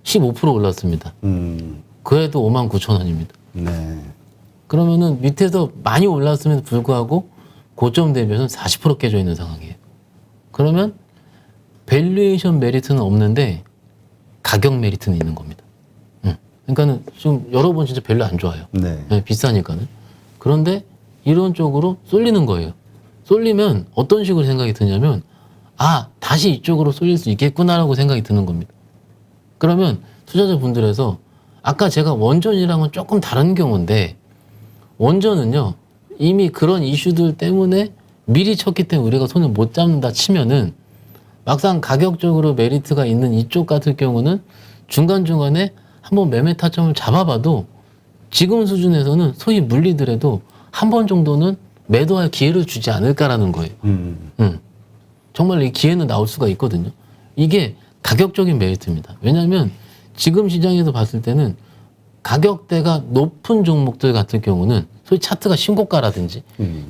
15% 올랐습니다. 그래도 5만 9천 원입니다. 네. 그러면은 밑에서 많이 올랐음에도 불구하고 고점 대비해서는 40% 깨져 있는 상황이에요. 그러면 밸류에이션 메리트는 없는데 가격 메리트는 있는 겁니다. 그러니까는 지금 여러 번 진짜 별로 안 좋아요. 네. 네, 비싸니까는. 그런데 이런 쪽으로 쏠리는 거예요. 쏠리면 어떤 식으로 생각이 드냐면 아 다시 이쪽으로 쏠릴 수 있겠구나라고 생각이 드는 겁니다. 그러면 투자자분들에서 아까 제가 원전이랑은 조금 다른 경우인데 원전은요 이미 그런 이슈들 때문에 미리 쳤기 때문에 우리가 손을 못 잡는다 치면은 막상 가격적으로 메리트가 있는 이쪽 같은 경우는 중간중간에 한번 매매 타점을 잡아봐도 지금 수준에서는 소위 물리더라도 한 번 정도는 매도할 기회를 주지 않을까라는 거예요. 정말 이 기회는 나올 수가 있거든요. 이게 가격적인 메리트입니다. 왜냐하면 지금 시장에서 봤을 때는 가격대가 높은 종목들 같은 경우는 소위 차트가 신고가라든지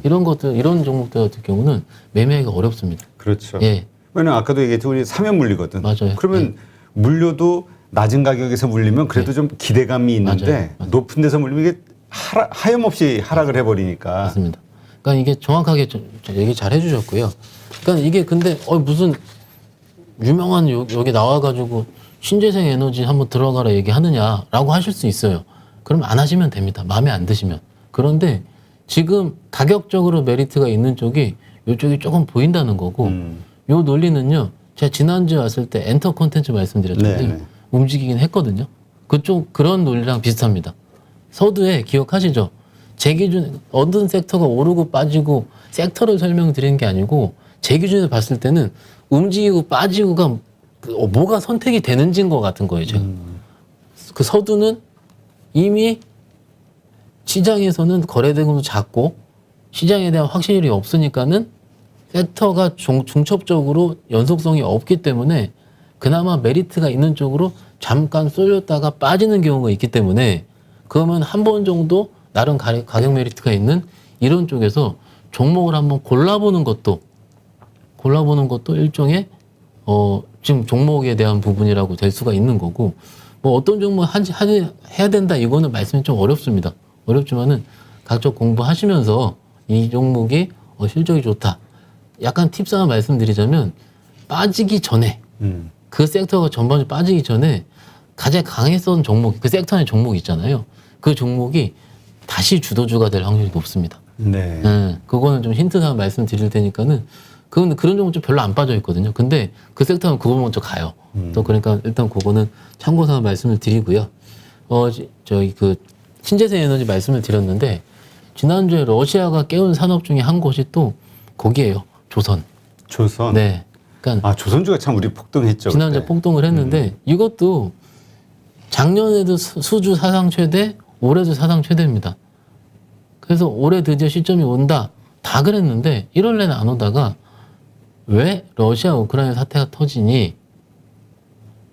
이런 것들 이런 종목들 같은 경우는 매매하기가 어렵습니다. 그렇죠. 예, 왜냐면 아까도 얘기했죠. 우리 사면 물리거든. 맞아요. 그러면 물려도 낮은 가격에서 물리면 그래도 좀 기대감이 있는데 맞아요. 높은 데서 물리면 이게 하염없이 하락을 해버리니까. 맞습니다. 그러니까 이게 정확하게 얘기 잘 해주셨고요. 그러니까 이게 근데 무슨 유명한 여기 나와가지고 신재생 에너지 한번 들어가라 얘기하느냐라고 하실 수 있어요. 그럼 안 하시면 됩니다. 마음에 안 드시면. 그런데 지금 가격적으로 메리트가 있는 쪽이 이쪽이 조금 보인다는 거고 요 논리는요 제가 지난주에 왔을 때 엔터 콘텐츠 말씀드렸잖아요. 네, 네. 움직이긴 했거든요. 그쪽 그런 논리랑 비슷합니다. 서두에 기억하시죠? 제 기준에 어떤 섹터가 오르고 빠지고 섹터를 설명드리는 게 아니고 제 기준에서 봤을 때는 움직이고 빠지고가 뭐가 선택이 되는지인 것 같은 거예요. 제가. 그 서두는 이미 시장에서는 거래대금도 작고 시장에 대한 확신이 없으니까는 섹터가 중첩적으로 연속성이 없기 때문에 그나마 메리트가 있는 쪽으로 잠깐 쏠렸다가 빠지는 경우가 있기 때문에 그러면 한 번 정도 나름 가격 메리트가 있는 이런 쪽에서 종목을 한번 골라보는 것도 일종의 지금 종목에 대한 부분이라고 될 수가 있는 거고 뭐 어떤 종목 해야 된다 이거는 말씀이 좀 어렵습니다. 어렵지만은 각종 공부하시면서 이 종목이 실적이 좋다. 약간 팁스 하나 말씀드리자면 빠지기 전에 그 섹터가 전반적으로 빠지기 전에 가장 강했던 종목, 그 섹터 안에 종목 있잖아요. 그 종목이 다시 주도주가 될 확률이 높습니다. 네. 그거는 좀 힌트 하나 말씀드릴 테니까는 그건 그런 종목 좀 별로 안 빠져 있거든요. 근데 그 섹터는 그거 먼저 가요. 또 그러니까 일단 그거는 참고사항 말씀을 드리고요. 저희 그 신재생 에너지 말씀을 드렸는데 지난주에 러시아가 깨운 산업 중에 한 곳이 또 거기에요. 조선. 조선. 네. 그러니까 조선주가 참 우리 폭등했죠. 지난주에 그때. 폭등을 했는데 이것도 작년에도 수주 사상 최대, 올해도 사상 최대입니다. 그래서 올해 드디어 시점이 온다. 다 그랬는데 1월 내내 안 오다가 왜 러시아 우크라이나 사태가 터지니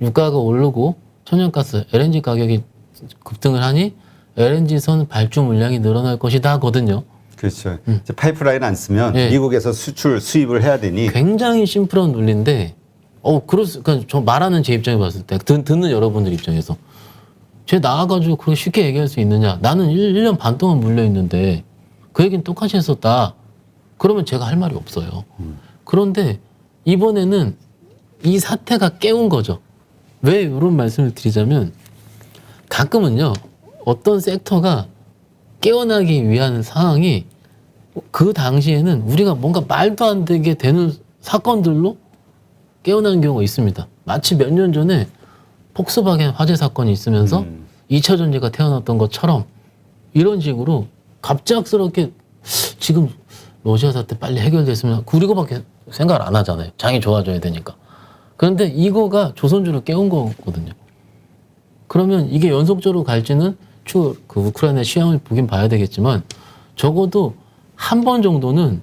유가가 오르고 천연가스, LNG 가격이 급등을 하니 LNG선 발주 물량이 늘어날 것이다 하거든요. 그렇죠. 이제 파이프라인 안 쓰면 예. 미국에서 수입을 해야 되니 굉장히 심플한 논리인데, 그러니까 저 말하는 제 입장에 봤을 때, 듣는 여러분들 입장에서, 쟤 나와가지고 그렇게 쉽게 얘기할 수 있느냐? 나는 1년 반 동안 물려있는데, 그 얘기는 똑같이 했었다. 그러면 제가 할 말이 없어요. 그런데 이번에는 이 사태가 깨운 거죠. 왜 이런 말씀을 드리자면, 가끔은요, 어떤 섹터가 깨어나기 위한 상황이 그 당시에는 우리가 뭔가 말도 안 되게 되는 사건들로 깨어나는 경우가 있습니다. 마치 몇 년 전에 폭스바겐 화재 사건이 있으면서 2차 전지가 태어났던 것처럼 이런 식으로 갑작스럽게 지금 러시아 사태 빨리 해결됐으면 그리고밖에 생각을 안 하잖아요. 장이 좋아져야 되니까. 그런데 이거가 조선주를 깨운 거거든요. 그러면 이게 연속적으로 갈지는 그 우크라이나 시황을 보긴 봐야 되겠지만 적어도 한 번 정도는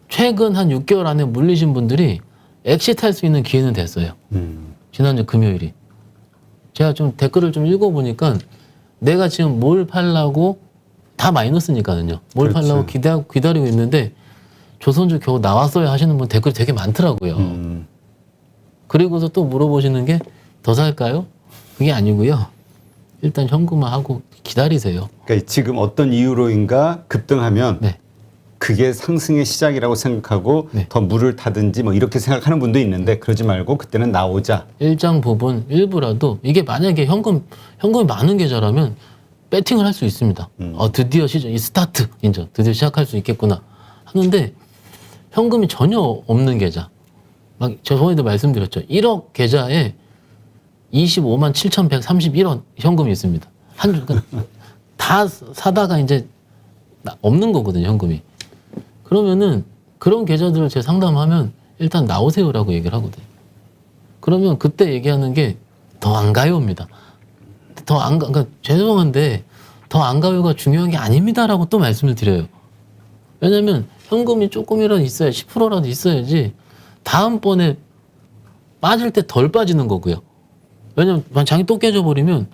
최근 한 6개월 안에 물리신 분들이 엑시트할 수 있는 기회는 됐어요. 지난주 금요일이. 제가 좀 댓글을 좀 읽어보니까 내가 지금 뭘 팔라고 다 마이너스니까요. 뭘 그렇죠. 팔라고 기다리고 있는데 조선주 겨우 나왔어야 하시는 분 댓글이 되게 많더라고요. 그리고서 또 물어보시는 게 더 살까요? 그게 아니고요. 일단 현금화하고 기다리세요. 그러니까 지금 어떤 이유로인가 급등하면 네. 그게 상승의 시작이라고 생각하고 네. 더 물을 타든지 뭐 이렇게 생각하는 분도 있는데 그러지 말고 그때는 나오자. 일정 부분 일부라도 이게 만약에 현금이 많은 계좌라면 배팅을 할 수 있습니다. 드디어 이 스타트 인정. 드디어 시작할 수 있겠구나 하는데 현금이 전혀 없는 계좌. 막 저번에도 말씀드렸죠. 1억 계좌에 25만 7,131원 현금이 있습니다. 다 사다가 이제 없는 거거든요, 현금이. 그러면은 그런 계좌들을 제가 상담하면 일단 나오세요라고 얘기를 하거든요. 그러면 그때 얘기하는 게 더 안 가요입니다. 그러니까 죄송한데 더 안 가요가 중요한 게 아닙니다라고 또 말씀을 드려요. 왜냐면 현금이 조금이라도 있어야 10%라도 있어야지 다음번에 빠질 때 덜 빠지는 거고요. 왜냐면 장이 또 깨져버리면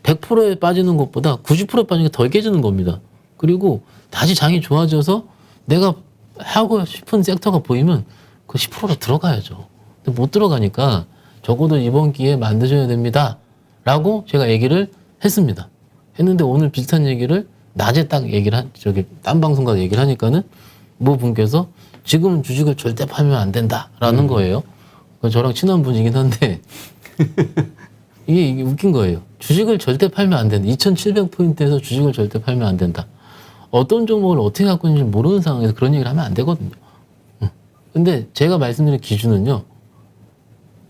100%에 빠지는 것보다 90%에 빠지는 게 덜 깨지는 겁니다. 그리고 다시 장이 좋아져서 내가 하고 싶은 섹터가 보이면 그 10%로 들어가야죠. 근데 못 들어가니까 적어도 이번 기회에 만드셔야 됩니다. 라고 제가 얘기를 했습니다. 했는데 오늘 비슷한 얘기를 낮에 딱 얘기를 딴 방송 가서 얘기를 하니까는 뭐 분께서 지금 주식을 절대 팔면 안 된다라는 거예요. 저랑 친한 분이긴 한데 이게 웃긴 거예요. 주식을 절대 팔면 안 된다. 2,700포인트에서 주식을 절대 팔면 안 된다. 어떤 종목을 어떻게 갖고 있는지 모르는 상황에서 그런 얘기를 하면 안 되거든요. 근데 제가 말씀드린 기준은요.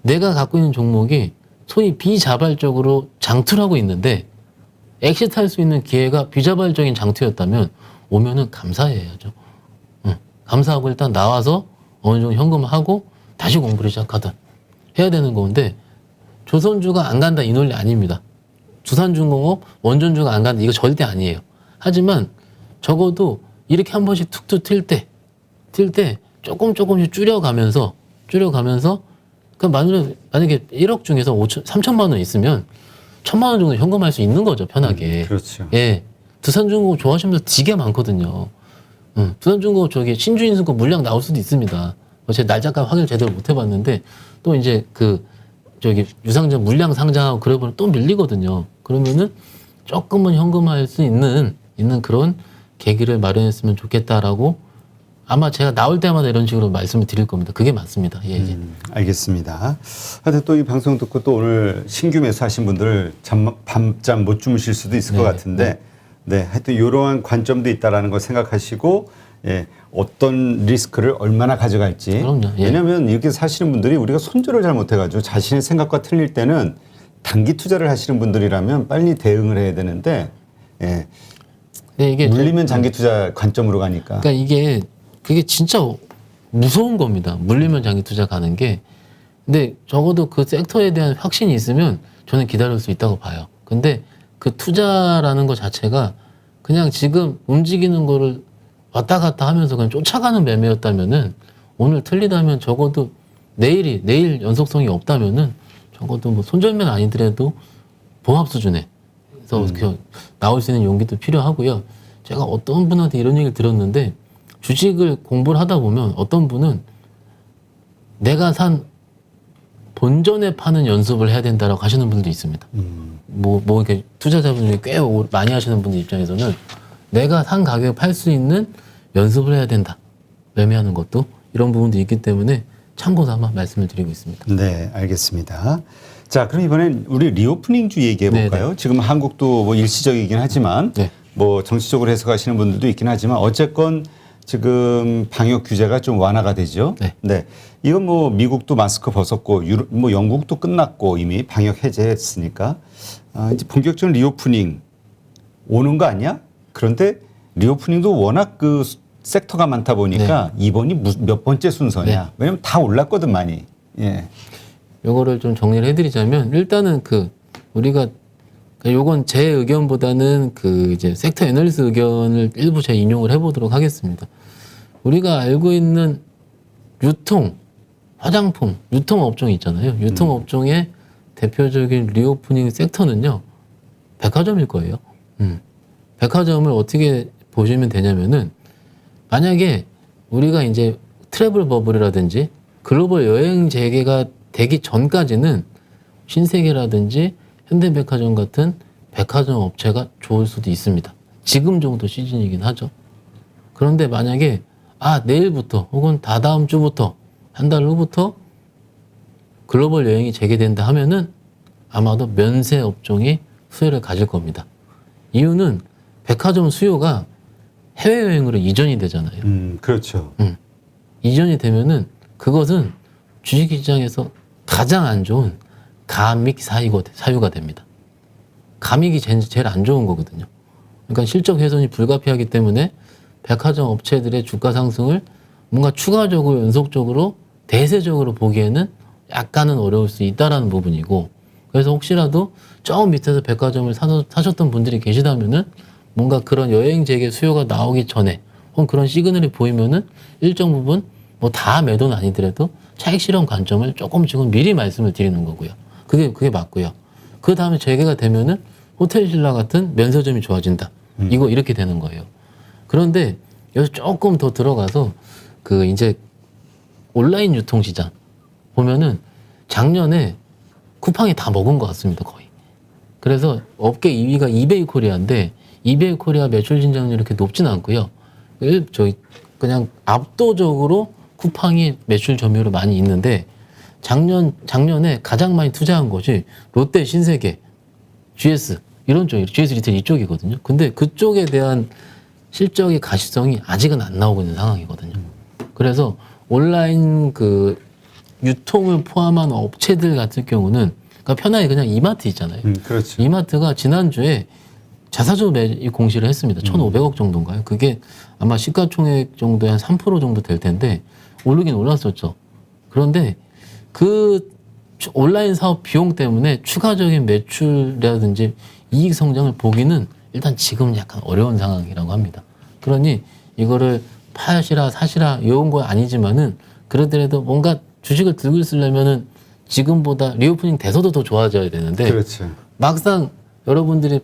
내가 갖고 있는 종목이 소위 비자발적으로 장투를 하고 있는데 엑시트할 수 있는 기회가 비자발적인 장투였다면 오면은 감사해야죠. 감사하고 일단 나와서 어느 정도 현금하고 다시 공부를 시작하든 해야 되는 건데 조선주가 안 간다 이 논리 아닙니다. 두산중공업, 원전주가 안 간다 이거 절대 아니에요. 하지만 적어도 이렇게 한 번씩 툭툭 튈 때 조금씩 줄여가면서 그러니까 만약에 1억 중에서 3천만 원 있으면 1,000만 원 정도 현금할 수 있는 거죠, 편하게. 그렇죠. 예. 두산중공업 좋아하시는 분들 되게 많거든요. 두산중공업 저기 신주인수급 물량 나올 수도 있습니다. 제 날짜값 확인을 제대로 못 해봤는데 또 이제 유상증 물량 상장하고 그래 보면 또 밀리거든요. 그러면은 조금은 현금화할 수 있는 그런 계기를 마련했으면 좋겠다라고 아마 제가 나올 때마다 이런 식으로 말씀을 드릴 겁니다. 그게 맞습니다. 예, 예. 알겠습니다. 하여튼 또 이 방송 듣고 또 오늘 신규 매수하신 분들 밤잠 못 주무실 수도 있을 것 같은데 네, 하여튼 이러한 관점도 있다라는 걸 생각하시고 예, 어떤 리스크를 얼마나 가져갈지. 그럼요. 예. 왜냐하면 이렇게 사시는 분들이 우리가 손절을 잘못해가지고 자신의 생각과 틀릴 때는 단기 투자를 하시는 분들이라면 빨리 대응을 해야 되는데 예, 네, 이게 물리면 장기 투자 관점으로 가니까. 그러니까 그게 진짜 무서운 겁니다. 물리면 장기 투자 가는 게. 근데 적어도 그 섹터에 대한 확신이 있으면 저는 기다릴 수 있다고 봐요. 근데 그 투자라는 것 자체가 그냥 지금 움직이는 거를 왔다 갔다 하면서 그냥 쫓아가는 매매였다면은 오늘 틀리다면 적어도 내일 연속성이 없다면은 적어도 뭐 손절면 아니더라도 봉합 수준에 그래서 나올 수 있는 용기도 필요하고요. 제가 어떤 분한테 이런 얘기를 들었는데 주식을 공부를 하다 보면 어떤 분은 내가 산 본전에 파는 연습을 해야 된다라고 하시는 분들도 있습니다. 뭐 이렇게 투자자분 중에 꽤 많이 하시는 분들 입장에서는 내가 산 가격에 팔 수 있는 연습을 해야 된다. 매매하는 것도 이런 부분도 있기 때문에 참고 삼아 말씀을 드리고 있습니다. 네, 알겠습니다. 자, 그럼 이번엔 우리 리오프닝주 얘기해 볼까요? 네네. 지금 한국도 뭐 일시적이긴 하지만 네. 뭐 정치적으로 해석하시는 분들도 있긴 하지만 어쨌건 지금 방역 규제가 좀 완화가 되죠. 네. 이건 뭐 미국도 마스크 벗었고 뭐 영국도 끝났고 이미 방역 해제했으니까 이제 본격적인 리오프닝 오는 거 아니야? 그런데 리오프닝도 워낙 그 섹터가 많다 보니까 이번이 몇 번째 순서냐? 왜냐면 다 올랐거든 많이. 예. 요거를 좀 정리를 해드리자면 일단은 우리가 요건 제 의견보다는 이제 섹터 애널리스트 의견을 일부 제가 인용을 해보도록 하겠습니다. 우리가 알고 있는 화장품, 유통업종 있잖아요. 유통업종의 대표적인 리오프닝 섹터는요, 백화점일 거예요. 백화점을 어떻게 보시면 되냐면은 만약에 우리가 이제 트래블 버블이라든지 글로벌 여행 재개가 되기 전까지는 신세계라든지 현대백화점 같은 백화점 업체가 좋을 수도 있습니다. 지금 정도 시즌이긴 하죠. 그런데 만약에 내일부터 혹은 다다음 주부터 한 달 후부터 글로벌 여행이 재개된다 하면은 아마도 면세 업종이 수혜를 가질 겁니다. 이유는 백화점 수요가 해외여행으로 이전이 되잖아요. 그렇죠. 이전이 되면은 그것은 주식시장에서 가장 안 좋은 감익 사유가 됩니다. 감익이 제일 안 좋은 거거든요. 그러니까 실적 훼손이 불가피하기 때문에 백화점 업체들의 주가 상승을 뭔가 추가적으로 연속적으로 대세적으로 보기에는 약간은 어려울 수 있다라는 부분이고, 그래서 혹시라도 저 밑에서 백화점을 사셨던 분들이 계시다면은 뭔가 그런 여행 재개 수요가 나오기 전에 혹은 그런 시그널이 보이면은 일정 부분 뭐 다 매도는 아니더라도 차익 실현 관점을 조금씩은 미리 말씀을 드리는 거고요. 그게 맞고요. 그 다음에 재개가 되면은 호텔 신라 같은 면세점이 좋아진다. 이렇게 되는 거예요. 그런데 여기서 조금 더 들어가서 이제 온라인 유통시장 보면은 작년에 쿠팡이 다 먹은 것 같습니다, 거의. 그래서 업계 2위가 이베이 코리아인데 이베이 코리아 매출 진장률이 이렇게 높진 않고요. 그냥 압도적으로 쿠팡이 매출 점유율이 많이 있는데 작년에 가장 많이 투자한 것이 롯데, 신세계, GS 이런 쪽, GS 리테일 이쪽이거든요. 근데 그쪽에 대한 실적의 가시성이 아직은 안 나오고 있는 상황이거든요. 그래서 온라인 유통을 포함한 업체들 같은 경우는 그러니까 편하게 그냥 이마트 있잖아요. 그렇죠. 이마트가 지난주에 자사주 매입 공시를 했습니다. 1,500억 정도인가요? 그게 아마 시가총액 정도의 한 3% 정도 될 텐데 오르긴 올랐었죠. 그런데 그 온라인 사업 비용 때문에 추가적인 매출이라든지 이익 성장을 보기는 일단 지금 약간 어려운 상황이라고 합니다. 그러니 이거를 파시라 사시라 이런 거 아니지만은 그러더라도 뭔가 주식을 들고 있으려면은 지금보다 리오프닝 돼서도 더 좋아져야 되는데 그렇죠. 막상 여러분들이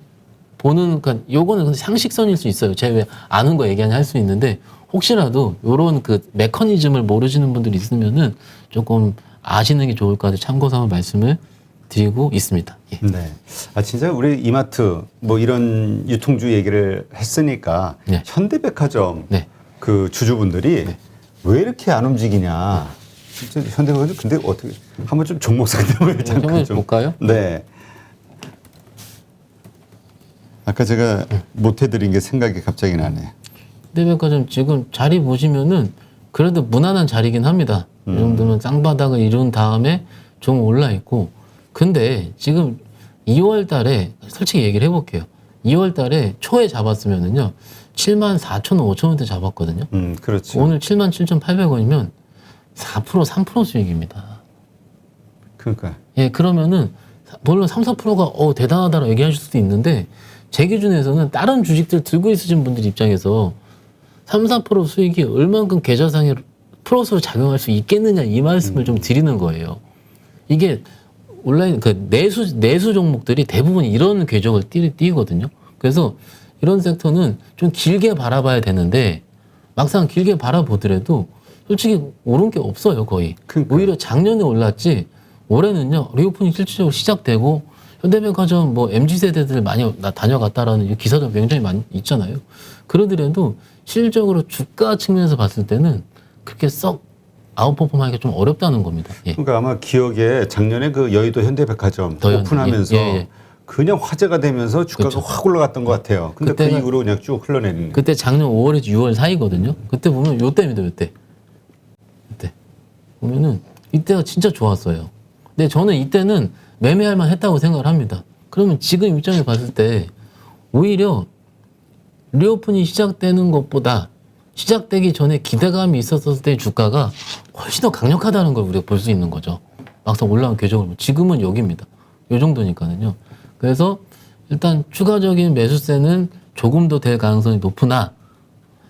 보는 그러니까 요거는 근데 상식선일 수 있어요. 제가 왜 아는 거 얘기하냐 할 수 있는데 혹시라도 요런 그 메커니즘을 모르시는 분들이 있으면은 조금 아시는 게 좋을 것 같아서 참고삼아 말씀을 드리고 있습니다. 예. 네. 아 진짜 우리 이마트 뭐 이런 유통주 얘기를 했으니까 네. 현대백화점 네. 그 주주분들이 왜 이렇게 안 움직이냐. 진짜 현대백화점 근데 어떻게 한번 좀 종목 상담을 잠깐 한번 좀 볼까요? 네. 아까 제가 못 해드린 게 생각이 갑자기 나네. 현대백화점 지금 자리 보시면은 그래도 무난한 자리긴 합니다. 이 정도면 쌍바닥을 이룬 다음에 좀 올라 있고 근데 지금 2월 달에 솔직히 얘기를 해볼게요. 2월 달에 초에 잡았으면은요 74,500원대 잡았거든요. 그렇죠. 오늘 77,800원이면 4% 3% 수익입니다. 그러니까. 예, 그러면은 물론 3, 4%가 대단하다고 얘기하실 수도 있는데 제 기준에서는 다른 주식들 들고 있으신 분들 입장에서 3, 4% 수익이 얼만큼 계좌상에 플러스로 작용할 수 있겠느냐 이 말씀을 좀 드리는 거예요. 이게 온라인 그 내수 종목들이 대부분 이런 궤적을 띄거든요. 그래서 이런 섹터는 좀 길게 바라봐야 되는데 막상 길게 바라보더라도 솔직히 오른 게 없어요 거의. 그러니까요. 오히려 작년에 올랐지 올해는요 리오프닝 실질적으로 시작되고 현대백화점 뭐 MZ 세대들 많이 다녀갔다라는 기사도 굉장히 많이 있잖아요. 그러더라도 실질적으로 주가 측면에서 봤을 때는 그렇게 썩 아웃퍼폼하기가 좀 어렵다는 겁니다. 예. 그러니까 아마 기억에 작년에 그 여의도 현대백화점 더 오픈하면서 예. 그냥 화제가 되면서 주가가 그렇죠. 확 올라갔던 것 같아요. 근데 그 그때가- 이후로 그냥 쭉 흘러내리는. 그때 작년 5월에서 6월 사이거든요. 그때 보면 요때입니다. 요때. 이때 보면은 이때가 진짜 좋았어요. 근데 저는 이때는 매매할 만 했다고 생각을 합니다. 그러면 지금 입장에 봤을 때 오히려 리오픈이 시작되는 것보다 시작되기 전에 기대감이 있었을 때 주가가 훨씬 더 강력하다는 걸 우리가 볼 수 있는 거죠. 막상 올라온 궤적을 보면 지금은 여기입니다. 요 정도니까는요. 그래서 일단 추가적인 매수세는 조금 더 될 가능성이 높으나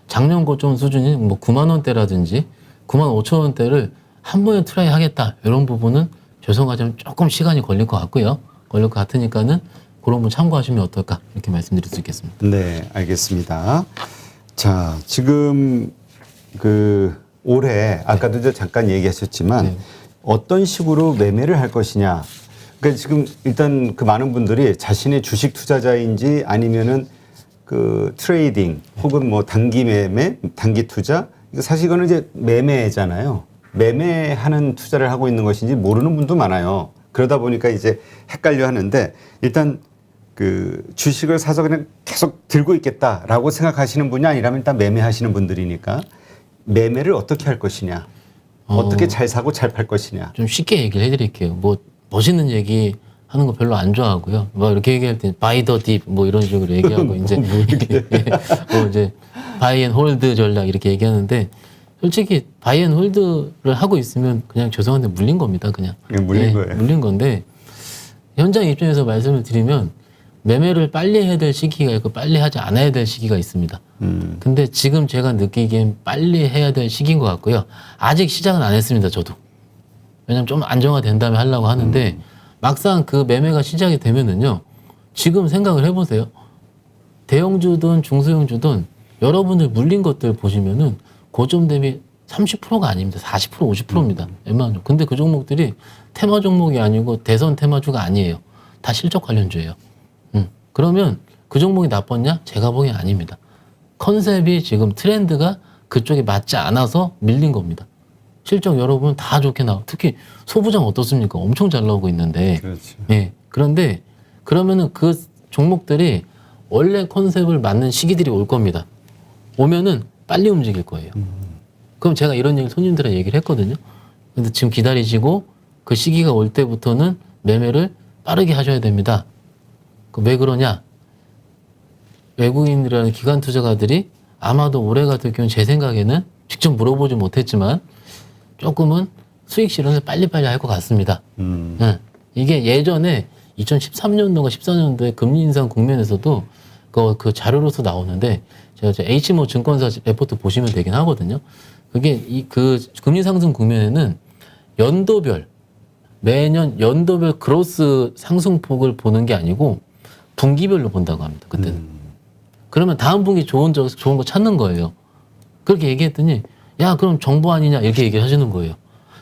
작년 고점 수준이 뭐 9만 원대라든지 9만 5천 원대를 한 번에 트라이 하겠다 이런 부분은 죄송하지만 조금 시간이 걸릴 것 같고요. 걸릴 것 같으니까는 그런 분 참고하시면 어떨까 이렇게 말씀드릴 수 있겠습니다. 네, 알겠습니다. 자, 지금 그 올해 아까도 이제 잠깐 얘기하셨지만 네. 어떤 식으로 매매를 할 것이냐. 그러니까 지금 일단 그 많은 분들이 자신의 주식 투자자인지 아니면은 그 트레이딩 혹은 뭐 단기 매매, 단기 투자 이거 사실 이거는 이제 매매잖아요. 매매하는 투자를 하고 있는 것인지 모르는 분도 많아요. 그러다 보니까 이제 헷갈려 하는데 일단 그 주식을 사서 그냥 계속 들고 있겠다라고 생각하시는 분이 아니라면 일단 매매하시는 분들이니까 매매를 어떻게 할 것이냐. 어떻게 잘 사고 잘 팔 것이냐. 좀 쉽게 얘기를 해드릴게요. 뭐 멋있는 얘기 하는 거 별로 안 좋아하고요. 뭐 이렇게 얘기할 때 바이 더 딥 뭐 이런 식으로 얘기하고 이제 뭐 이제 바이 앤 홀드 전략 이렇게 얘기하는데 솔직히 바이 앤 홀드를 하고 있으면 그냥 죄송한데 물린 겁니다. 그냥 물린 거예요. 물린 건데 현장 입장에서 말씀을 드리면 매매를 빨리 해야 될 시기가 있고 빨리 하지 않아야 될 시기가 있습니다. 근데 지금 제가 느끼기엔 빨리 해야 될 시기인 것 같고요. 아직 시작은 안 했습니다. 저도. 왜냐면 좀 안정화된 다음에 하려고 하는데 막상 그 매매가 시작이 되면은요. 지금 생각을 해보세요. 대형주든 중소형주든 여러분들 물린 것들 보시면은 고점 대비 30%가 아닙니다. 40% 50%입니다. 웬만하면. 근데 그 종목들이 테마 종목이 아니고 대선 테마주가 아니에요. 다 실적 관련주예요. 그러면 그 종목이 나빴냐? 제가 보기엔 아닙니다. 컨셉이 지금 트렌드가 그쪽에 맞지 않아서 밀린 겁니다. 실적 여러분 다 좋게 나오고 특히 소부장 어떻습니까? 엄청 잘 나오고 있는데 그렇죠. 예. 그런데 그러면은 그 종목들이 원래 컨셉을 맞는 시기들이 올 겁니다. 오면은 빨리 움직일 거예요. 그럼 제가 이런 얘기 손님들한테 얘기를 했거든요. 근데 지금 기다리시고 그 시기가 올 때부터는 매매를 빠르게 하셔야 됩니다. 왜 그러냐? 외국인이라는 기관 투자가들이 아마도 올해 같은 경우는 제 생각에는 직접 물어보지 못했지만 조금은 수익 실현을 빨리빨리 할 것 같습니다. 예. 이게 예전에 2013년도가 14년도에 금리 인상 국면에서도 그 자료로서 나오는데 제가 H모 증권사 레포트 보시면 되긴 하거든요. 그게 그 금리 상승 국면에는 연도별 매년 연도별 그로스 상승폭을 보는 게 아니고 분기별로 본다고 합니다. 그때는. 그러면 다음 분기 좋은 거 찾는 거예요. 그렇게 얘기했더니 야 그럼 정보 아니냐 이렇게 얘기하시는 거예요.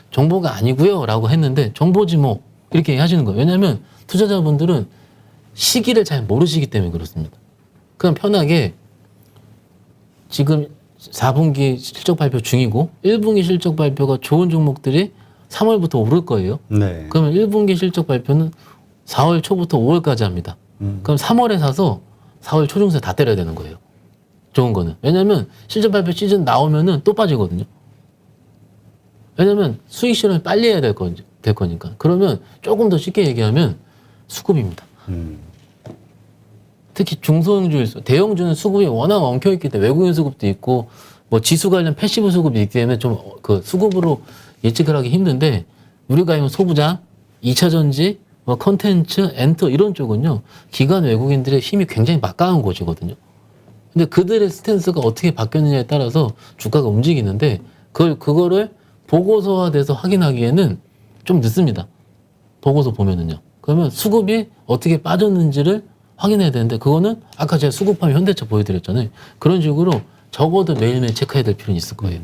정보가 아니고요 라고 했는데 정보지 뭐 이렇게 얘기하시는 거예요. 왜냐하면 투자자분들은 시기를 잘 모르시기 때문에 그렇습니다. 그냥 편하게 지금 4분기 실적 발표 중이고 1분기 실적 발표가 좋은 종목들이 3월부터 오를 거예요. 네. 그러면 1분기 실적 발표는 4월 초부터 5월까지 합니다. 그럼 3월에 사서 4월 초중순에 다 때려야 되는 거예요. 좋은 거는. 왜냐면 실적 발표 시즌 나오면은 또 빠지거든요. 왜냐면 수익 실현을 빨리 해야 될 거니까. 그러면 조금 더 쉽게 얘기하면 수급입니다. 특히 중소형주, 대형주는 수급이 워낙 엉켜있기 때문에 외국인 수급도 있고 뭐 지수 관련 패시브 수급이 있기 때문에 좀 그 수급으로 예측을 하기 힘든데 우리가 이런 소부장, 2차전지, 뭐 컨텐츠, 엔터 이런 쪽은요 기관 외국인들의 힘이 굉장히 막강한 곳이거든요. 근데 그들의 스탠스가 어떻게 바뀌었느냐에 따라서 주가가 움직이는데 그거를 보고서화돼서 확인하기에는 좀 늦습니다. 보고서 보면은요. 그러면 수급이 어떻게 빠졌는지를 확인해야 되는데 그거는 아까 제가 수급하면 현대차 보여드렸잖아요. 그런 식으로 적어도 매일매일 체크해야 될 필요는 있을 거예요.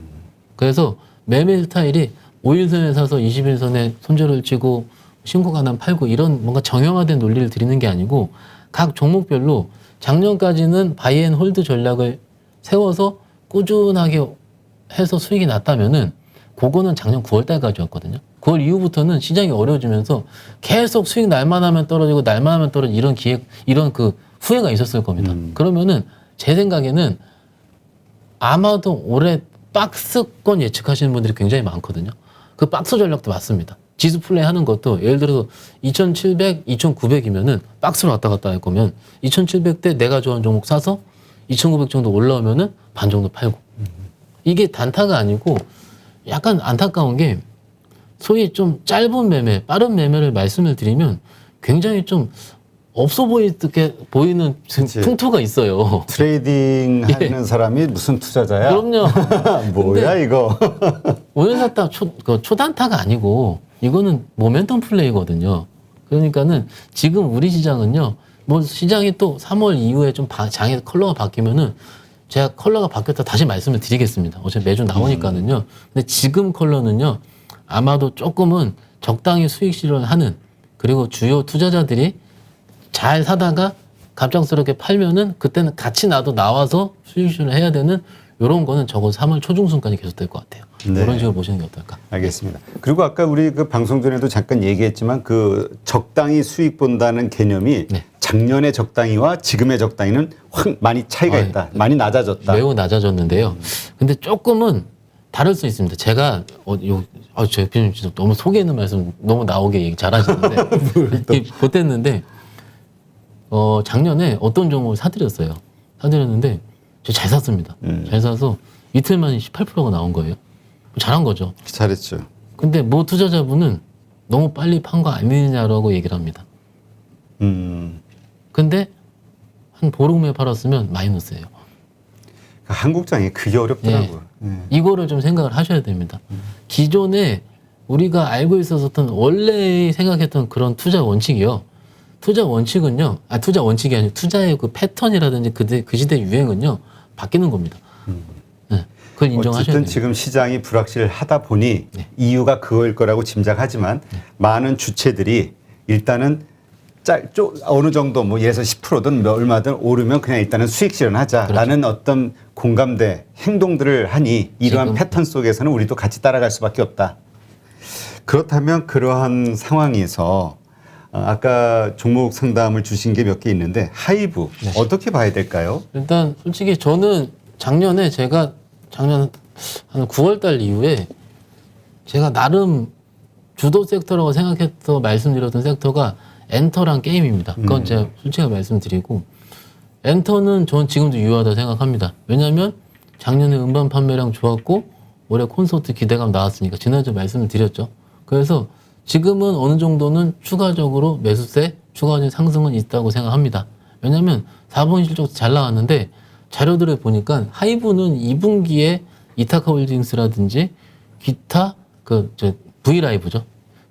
그래서 매매 스타일이 5일선에 사서 20일선에 손절을 치고 신고가 난 팔고 이런 뭔가 정형화된 논리를 드리는 게 아니고 각 종목별로 작년까지는 바이앤홀드 전략을 세워서 꾸준하게 해서 수익이 났다면은 그거는 작년 9월 달까지였거든요. 9월 이후부터는 시장이 어려워지면서 계속 수익 날만 하면 떨어지고 날만 하면 떨어지고 이런 이런 그 후회가 있었을 겁니다. 그러면은 제 생각에는 아마도 올해 박스권 예측하시는 분들이 굉장히 많거든요. 그 박스 전략도 맞습니다. 지수 플레이 하는 것도 예를 들어서 2700, 2900이면은 박스로 왔다 갔다 할 거면 2700대 내가 좋아하는 종목 사서 2900 정도 올라오면은 반 정도 팔고. 이게 단타가 아니고 약간 안타까운 게 소위 좀 짧은 매매, 빠른 매매를 말씀을 드리면 굉장히 좀 없어 보이는 그치. 풍토가 있어요. 트레이딩 하는 사람이 무슨 투자자야? 그럼요. 뭐야 이거? 오늘 샀다 초단타가 아니고 이거는 모멘텀 플레이거든요. 그러니까는 지금 우리 시장은요. 뭐 시장이 또 3월 이후에 좀 장의 컬러가 바뀌면은 제가 컬러가 바뀌었다 다시 말씀을 드리겠습니다. 어차피 매주 나오니까는요. 근데 지금 컬러는요. 아마도 조금은 적당히 수익 실현하는 그리고 주요 투자자들이 잘 사다가 갑작스럽게 팔면은 그때는 같이 나도 나와서 수익 실현을 해야 되는 이런 거는 적어도 3월 초중순까지 계속될 것 같아요. 네. 이런 식으로 보시는 게 어떨까? 알겠습니다. 그리고 아까 우리 그 방송 전에도 잠깐 얘기했지만 그 적당히 수익 본다는 개념이 네. 작년의 적당히와 지금의 적당히는 확 많이 차이가 있다. 많이 낮아졌다. 매우 낮아졌는데요. 근데 조금은 다를 수 있습니다. 제가 저 대표님 진짜 너무 속에 있는 말씀 너무 나오게 얘기 잘하시는데 못했는데 작년에 어떤 종목을 사드렸어요. 사드렸는데 저 잘 샀습니다. 잘 사서 이틀 만에 18%가 나온 거예요. 잘한 거죠. 잘했죠. 근데 뭐 투자자분은 너무 빨리 판 거 아니냐라고 얘기를 합니다. 근데 한 보름 후에 팔았으면 마이너스예요. 한국장이 그게 어렵더라고요. 이거를 좀 생각을 하셔야 됩니다. 기존에 우리가 알고 있었던 원래 생각했던 그런 투자 원칙이요. 투자 원칙은요. 투자 원칙이 아니고 투자의 그 패턴이라든지 그 시대 유행은요. 바뀌는 겁니다. 네, 그걸 인정하셔야 어쨌든 됩니다. 지금 시장이 불확실하다 보니 이유가 그거일 거라고 짐작하지만 많은 주체들이 일단은 어느 정도 뭐 예를 들어서 10%든 얼마든 오르면 그냥 일단은 수익 실현하자라는 어떤 공감대 행동들을 하니 이러한 지금. 패턴 속에서는 우리도 같이 따라갈 수밖에 없다. 그렇다면 그러한 상황에서 아까 종목 상담을 주신 게 몇 개 있는데 하이브 어떻게 봐야 될까요? 일단 솔직히 저는 작년 한 9월 달 이후에 제가 나름 주도 섹터라고 생각해서 말씀드렸던 섹터가 엔터랑 게임입니다. 그건 제가 솔직하게 말씀드리고 엔터는 전 지금도 유효하다고 생각합니다. 왜냐하면 작년에 음반 판매량 좋았고 올해 콘서트 기대감 나왔으니까 지난주에 말씀을 드렸죠. 그래서 지금은 어느 정도는 추가적으로 매수세, 추가적인 상승은 있다고 생각합니다. 왜냐하면 4분 실적 잘 나왔는데 자료들을 보니까 하이브는 2분기에 이타카홀딩스라든지 기타 V라이브죠.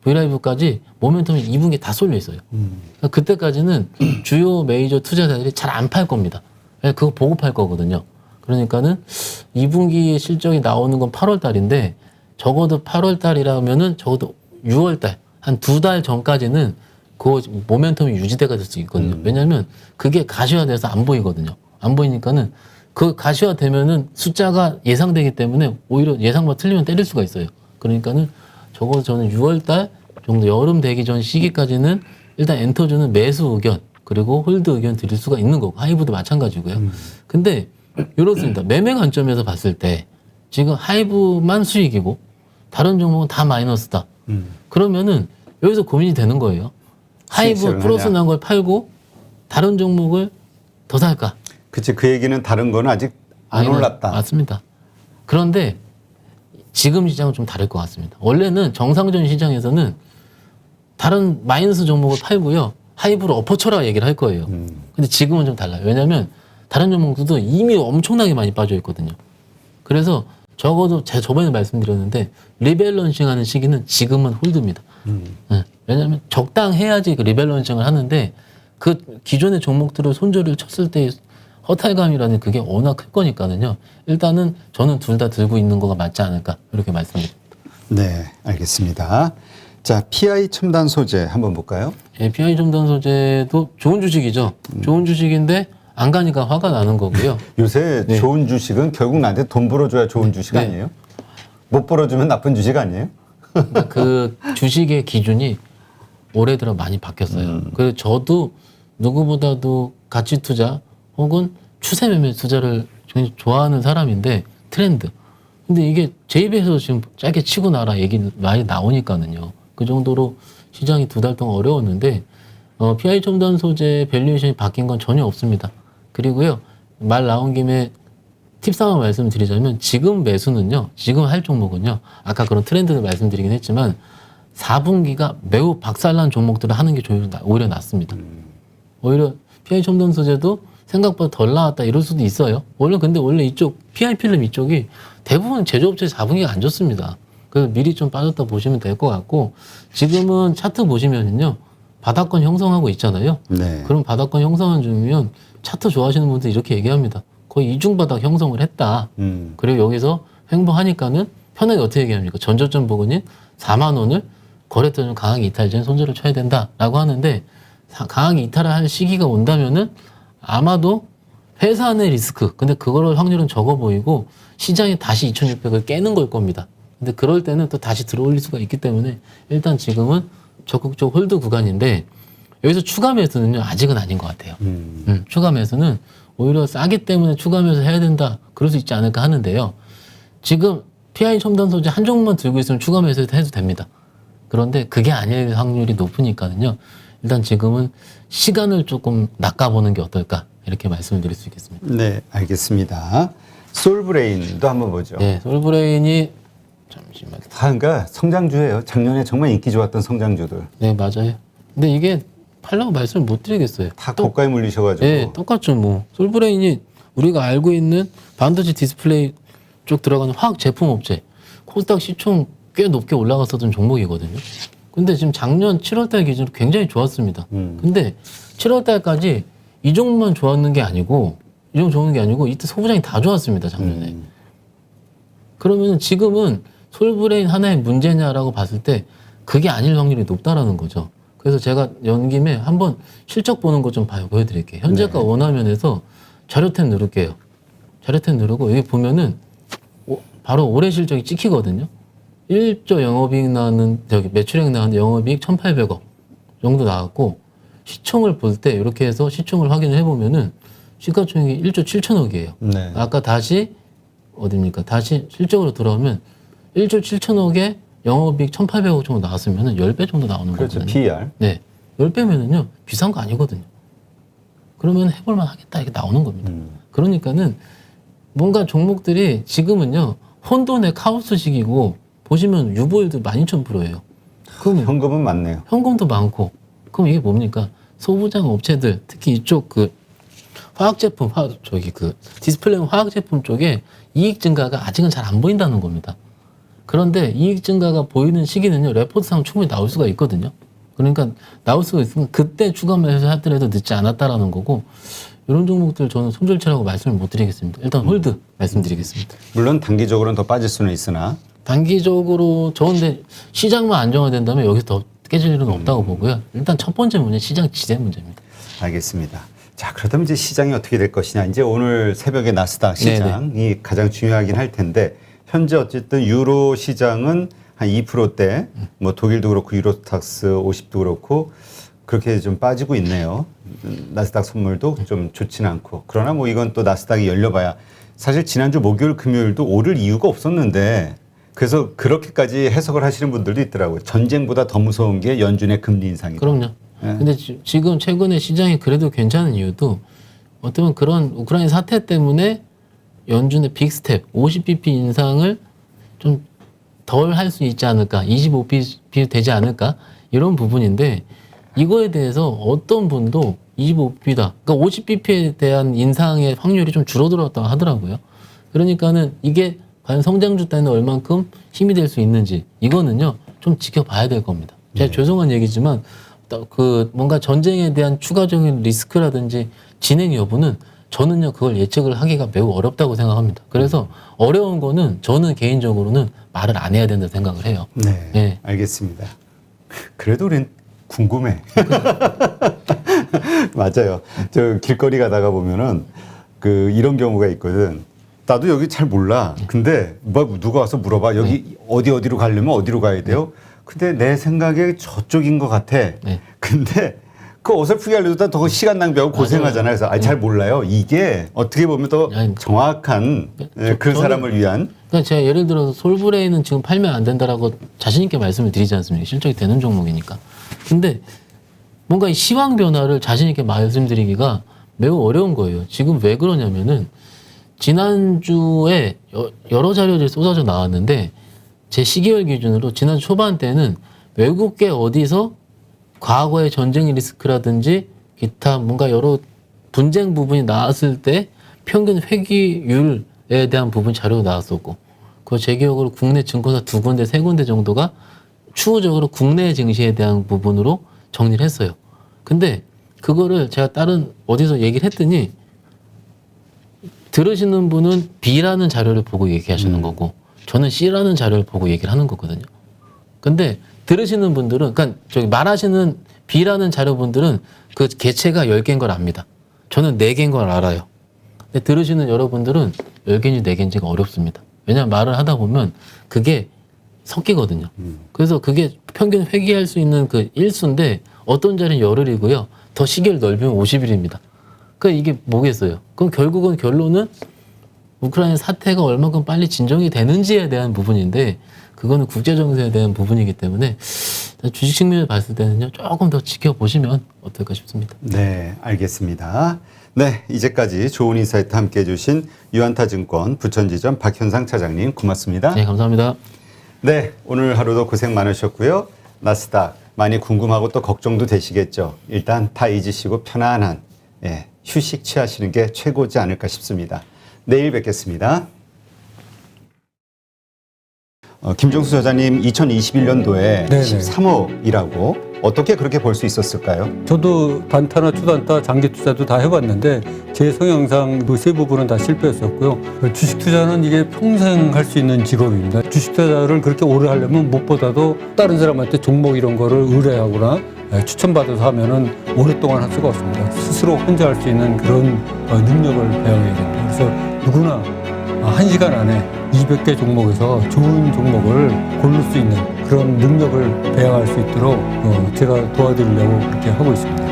V라이브까지 모멘텀이 2분기에 다 쏠려 있어요. 그러니까 그때까지는 주요 메이저 투자자들이 잘 안 팔 겁니다. 그거 보고 팔 거거든요. 그러니까는 2분기 실적이 나오는 건 8월 달인데 적어도 8월 달이라면은 적어도 6월 달, 한 2달 전까지는 그 모멘텀이 유지돼가 될 수 있거든요. 왜냐하면 그게 가시화돼서 안 보이거든요. 안 보이니까는 그 가시화되면은 숫자가 예상되기 때문에 오히려 예상만 틀리면 때릴 수가 있어요. 그러니까는 적어도 저는 6월 달 정도 여름 되기 전 시기까지는 일단 엔터주는 매수 의견 그리고 홀드 의견 드릴 수가 있는 거고 하이브도 마찬가지고요. 근데 이렇습니다. 매매 관점에서 봤을 때 지금 하이브만 수익이고 다른 종목은 다 마이너스다. 그러면은 여기서 고민이 되는 거예요. 하이브 플러스 난 걸 팔고 다른 종목을 더 살까? 그치. 그 얘기는 다른 거는 아직 안 올랐다. 맞습니다. 그런데 지금 시장은 좀 다를 것 같습니다. 원래는 정상적인 시장에서는 다른 마이너스 종목을 팔고요. 하이브로 엎어쳐라 얘기를 할 거예요. 근데 지금은 좀 달라요. 왜냐하면 다른 종목들도 이미 엄청나게 많이 빠져 있거든요. 그래서 적어도 제가 저번에 말씀드렸는데 리밸런싱 하는 시기는 지금은 홀드입니다. 네. 왜냐하면 적당해야지 그 리밸런싱을 하는데 그 기존의 종목들을 손절을 쳤을 때 허탈감이라는 그게 워낙 클 거니까는요. 일단은 저는 둘 다 들고 있는 거가 맞지 않을까 이렇게 말씀드립니다. 네, 알겠습니다. 자, PI 첨단 소재 한번 볼까요? 예, PI 첨단 소재도 좋은 주식이죠. 좋은 주식인데 안 가니까 화가 나는 거고요. 요새 네. 좋은 주식은 결국 나한테 돈 벌어줘야 좋은 주식 네. 아니에요? 못 벌어주면 나쁜 주식 아니에요? 그러니까 그 주식의 기준이 올해 들어 많이 바뀌었어요. 그래서 저도 누구보다도 가치 투자 혹은 추세 매매 투자를 굉장히 좋아하는 사람인데 트렌드. 근데 이게 제 입에서 지금 짧게 치고 나라 얘기 많이 나오니까는요. 그 정도로 시장이 2달 동안 어려웠는데 PI 첨단 소재 밸류에이션이 바뀐 건 전혀 없습니다. 그리고요 말 나온 김에 팁 하나 말씀드리자면 지금 매수는요, 지금 할 종목은요, 아까 그런 트렌드를 말씀드리긴 했지만 4분기가 매우 박살난 종목들을 하는 게 오히려 낫습니다. 오히려 PI 첨단 소재도 생각보다 덜 나왔다 이럴 수도 있어요. 원래 이쪽 PI 필름 이쪽이 대부분 제조업체 4분기가 안 좋습니다. 그래서 미리 좀 빠졌다 보시면 될 것 같고 지금은 차트 보시면은요 바닥권 형성하고 있잖아요. 네. 그럼 바닥권 형성한 중이면 차트 좋아하시는 분들 이렇게 얘기합니다. 거의 이중바닥 형성을 했다. 그리고 여기서 횡보하니까는 편하게 어떻게 얘기합니까? 전저점 부근인 4만 원을 거래대금 강하게 이탈 전 손절을 쳐야 된다라고 하는데 강하게 이탈을 할 시기가 온다면은 아마도 회사 내 리스크. 근데 그거를 확률은 적어 보이고 시장이 다시 2,600을 깨는 걸 겁니다. 근데 그럴 때는 또 다시 들어올릴 수가 있기 때문에 일단 지금은 적극적 홀드 구간인데 여기서 추가 매수는요 아직은 아닌 것 같아요. 추가 매수는 오히려 싸기 때문에 추가 매수 해야 된다. 그럴 수 있지 않을까 하는데요. 지금 PI 첨단 소재 한 종목만 들고 있으면 추가 매수 해도 됩니다. 그런데 그게 아닐 확률이 높으니까는요. 일단 지금은 시간을 조금 낚아보는 게 어떨까 이렇게 말씀을 드릴 수 있겠습니다. 네, 알겠습니다. 솔브레인도 한번 보죠. 네, 솔브레인이 잠시만. 그러니까 성장주예요. 작년에 정말 인기 좋았던 성장주들. 네, 맞아요. 근데 이게 팔라고 말씀을 못 드리겠어요. 다 고가에 물리셔가지고. 네, 똑같죠. 뭐 솔브레인이 우리가 알고 있는 반도체 디스플레이 쪽 들어가는 화학 제품 업체 코스닥 시총 꽤 높게 올라갔었던 종목이거든요. 근데 지금 작년 7월달 기준으로 굉장히 좋았습니다. 근데 7월달까지 이 종목만 좋았는 게 아니고 이 종목 좋은 게 아니고 이때 소부장이 다 좋았습니다. 작년에. 그러면 지금은 솔브레인 하나의 문제냐라고 봤을 때 그게 아닐 확률이 높다라는 거죠. 그래서 제가 연 김에 한번 실적 보는 거 좀 보여드릴게요. 현재가 네. 원화면에서 자료 탭 누를게요. 자료 탭 누르고 여기 보면은 바로 올해 실적이 찍히거든요. 1조 영업이익 나왔는 매출액 나왔는데 영업이익 1,800억 정도 나왔고 시총을 볼 때 이렇게 해서 시총을 확인을 해보면은 시가총액이 1조 7천억이에요. 네. 아까 다시 어디입니까? 다시 실적으로 들어오면 1조 7천억에 영업이익 1,800억 정도 나왔으면 10배 정도 나오는 그렇죠. 거거든요. PER. 네. 10배면은요, 비싼 거 아니거든요. 그러면 해볼만 하겠다, 이게 나오는 겁니다. 그러니까는 뭔가 종목들이 지금은요, 혼돈의 카오스 시기고, 보시면 유보율도 12,000%예요. 그럼 현금은 많네요. 현금도 많고, 그럼 이게 뭡니까? 소부장 업체들, 특히 이쪽 그 화학제품, 디스플레이 화학제품 쪽에 이익 증가가 아직은 잘 안 보인다는 겁니다. 그런데 이익 증가가 보이는 시기는요, 레포트상 충분히 나올 수가 있거든요. 그러니까 나올 수가 있으면 그때 추가 매수 하더라도 늦지 않았다라는 거고, 이런 종목들 저는 손절치라고 말씀을 못 드리겠습니다. 일단 홀드 말씀드리겠습니다. 물론 단기적으로는 더 빠질 수는 있으나 단기적으로 저런데 시장만 안정화된다면 여기서 더 깨질 일은 없다고 보고요. 일단 첫 번째 문제 시장 지대 문제입니다. 알겠습니다. 자, 그렇다면 이제 시장이 어떻게 될 것이냐. 이제 오늘 새벽에 나스닥 시장이 가장 중요하긴 할 텐데 현재 어쨌든 유로 시장은 한 2%대, 뭐 독일도 그렇고 유로스탁스 50도 그렇고 그렇게 좀 빠지고 있네요. 나스닥 선물도 좀 좋지는 않고. 그러나 뭐 이건 또 나스닥이 열려봐야 사실 지난주 목요일 금요일도 오를 이유가 없었는데 그래서 그렇게까지 해석을 하시는 분들도 있더라고요. 전쟁보다 더 무서운 게 연준의 금리 인상이다. 그럼요. 근데 지금 최근에 시장이 그래도 괜찮은 이유도 어쩌면 그런 우크라이나 사태 때문에 연준의 빅스텝 50bp 인상을 좀 덜 할 수 있지 않을까, 25bp 되지 않을까 이런 부분인데 이거에 대해서 어떤 분도 25bp다. 그러니까 50bp에 대한 인상의 확률이 좀 줄어들었다고 하더라고요. 그러니까는 이게 과연 성장주 때는 얼만큼 힘이 될 수 있는지 이거는요 좀 지켜봐야 될 겁니다. 제가 죄송한 얘기지만 그 뭔가 전쟁에 대한 추가적인 리스크라든지 진행 여부는 저는요 그걸 예측을 하기가 매우 어렵다고 생각합니다. 그래서 어려운 거는 저는 개인적으로는 말을 안 해야 된다 생각을 해요. 네, 네. 알겠습니다. 그래도 우린 궁금해. 맞아요. 저 길거리 가다가 보면은 그 이런 경우가 있거든. 나도 여기 잘 몰라. 근데 뭐 누가 와서 물어봐. 여기 어디로 가려면 어디로 가야 돼요? 근데 내 생각에 저쪽인 것 같아. 네. 근데 그 어설프게 알려주다 더 시간 낭비하고 고생하잖아요. 그래서 잘 몰라요. 이게 어떻게 보면 더 정확한 그 사람을 위한. 그러니까 제가 예를 들어서 솔브레인은 지금 팔면 안 된다라고 자신 있게 말씀을 드리지 않습니까? 실적이 되는 종목이니까. 근데 뭔가 이 시황 변화를 자신 있게 말씀드리기가 매우 어려운 거예요. 지금 왜 그러냐면은 지난주에 여러 자료들이 쏟아져 나왔는데 제 시기열 기준으로 지난 초반 때는 외국계 어디서 과거의 전쟁 리스크라든지 기타 뭔가 여러 분쟁 부분이 나왔을 때 평균 회귀율에 대한 부분 자료가 나왔었고 그 제 기억으로 국내 증권사 2군데, 3군데 정도가 추후적으로 국내 증시에 대한 부분으로 정리를 했어요. 근데 그거를 제가 다른 어디서 얘기를 했더니 들으시는 분은 B라는 자료를 보고 얘기하시는 거고 저는 C라는 자료를 보고 얘기를 하는 거거든요. 근데 들으시는 분들은 그러니까 저기 말하시는 B라는 자료분들은 그 개체가 10개인 걸 압니다. 저는 4개인 걸 알아요. 근데 들으시는 여러분들은 10개인지 4개인지가 어렵습니다. 왜냐하면 말을 하다 보면 그게 섞이거든요. 그래서 그게 평균 회귀할 수 있는 그 일수인데 어떤 자리는 열흘이고요. 더 시기를 넓히면 50일입니다. 그러니까 이게 뭐겠어요? 그럼 결국은 결론은 우크라이나 사태가 얼마큼 빨리 진정이 되는지에 대한 부분인데 그거는 국제정세에 대한 부분이기 때문에 주식 측면에서 봤을 때는요. 조금 더 지켜보시면 어떨까 싶습니다. 네, 알겠습니다. 네, 이제까지 좋은 인사이트 함께해 주신 유한타증권 부천지점 박현상 차장님 고맙습니다. 네, 감사합니다. 네, 오늘 하루도 고생 많으셨고요. 나스닥 많이 궁금하고 또 걱정도 되시겠죠. 일단 다 잊으시고 편안한 휴식 취하시는 게 최고지 않을까 싶습니다. 내일 뵙겠습니다. 김종수 저자님 2021년도에 13억이라고 어떻게 그렇게 벌 수 있었을까요? 저도 단타나 초단타, 장기 투자도 다 해봤는데 제 성향상 세 부분은 다 실패했었고요. 주식 투자는 이게 평생 할 수 있는 직업입니다. 주식 투자를 그렇게 오래 하려면 무엇보다도 다른 사람한테 종목 이런 거를 의뢰하거나 추천받아서 하면은 오랫동안 할 수가 없습니다. 스스로 혼자 할 수 있는 그런 능력을 배워야 됩니다. 그래서 누구나 1시간 안에 200개 종목에서 좋은 종목을 고를 수 있는 그런 능력을 배양할 수 있도록 제가 도와드리려고 그렇게 하고 있습니다.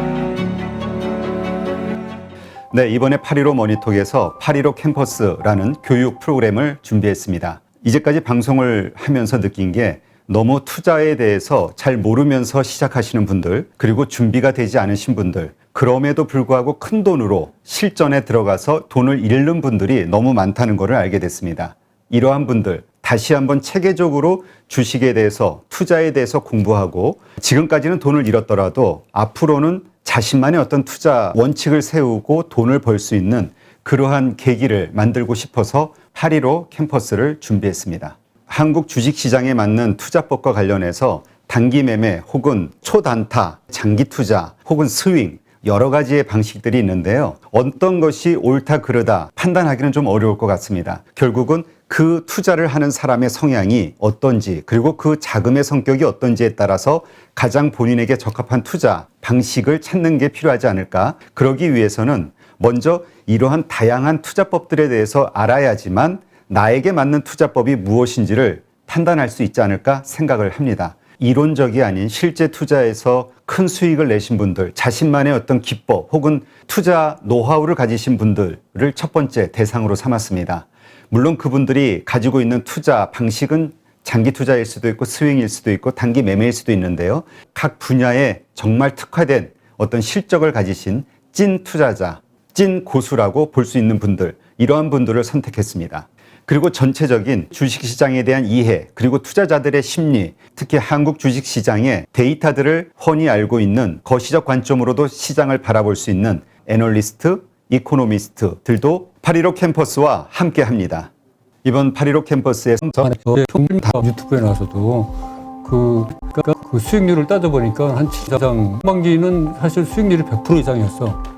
네, 이번에 8.15 머니톡에서 8.15 캠퍼스라는 교육 프로그램을 준비했습니다. 이제까지 방송을 하면서 느낀 게 너무 투자에 대해서 잘 모르면서 시작하시는 분들, 그리고 준비가 되지 않으신 분들, 그럼에도 불구하고 큰 돈으로 실전에 들어가서 돈을 잃는 분들이 너무 많다는 것을 알게 됐습니다. 이러한 분들, 다시 한번 체계적으로 주식에 대해서, 투자에 대해서 공부하고, 지금까지는 돈을 잃었더라도 앞으로는 자신만의 어떤 투자 원칙을 세우고 돈을 벌 수 있는 그러한 계기를 만들고 싶어서 8.15 캠퍼스를 준비했습니다. 한국 주식시장에 맞는 투자법과 관련해서 단기 매매 혹은 초단타, 장기 투자 혹은 스윙 여러 가지의 방식들이 있는데요. 어떤 것이 옳다 그르다 판단하기는 좀 어려울 것 같습니다. 결국은 그 투자를 하는 사람의 성향이 어떤지, 그리고 그 자금의 성격이 어떤지에 따라서 가장 본인에게 적합한 투자 방식을 찾는 게 필요하지 않을까. 그러기 위해서는 먼저 이러한 다양한 투자법들에 대해서 알아야지만 나에게 맞는 투자법이 무엇인지를 판단할 수 있지 않을까 생각을 합니다. 이론적이 아닌 실제 투자에서 큰 수익을 내신 분들, 자신만의 어떤 기법 혹은 투자 노하우를 가지신 분들을 첫 번째 대상으로 삼았습니다. 물론 그분들이 가지고 있는 투자 방식은 장기 투자일 수도 있고 스윙일 수도 있고 단기 매매일 수도 있는데요. 각 분야에 정말 특화된 어떤 실적을 가지신 찐 투자자, 찐 고수라고 볼 수 있는 분들, 이러한 분들을 선택했습니다. 그리고 전체적인 주식시장에 대한 이해, 그리고 투자자들의 심리, 특히 한국 주식시장의 데이터들을 훤히 알고 있는 거시적 관점으로도 시장을 바라볼 수 있는 애널리스트, 이코노미스트들도 8.15 캠퍼스와 함께 합니다. 이번 8.15 캠퍼스에서 유튜브에 나와서도 그 수익률을 따져보니까 한 7장, 상반기는 사실 수익률이 100% 이상이었어.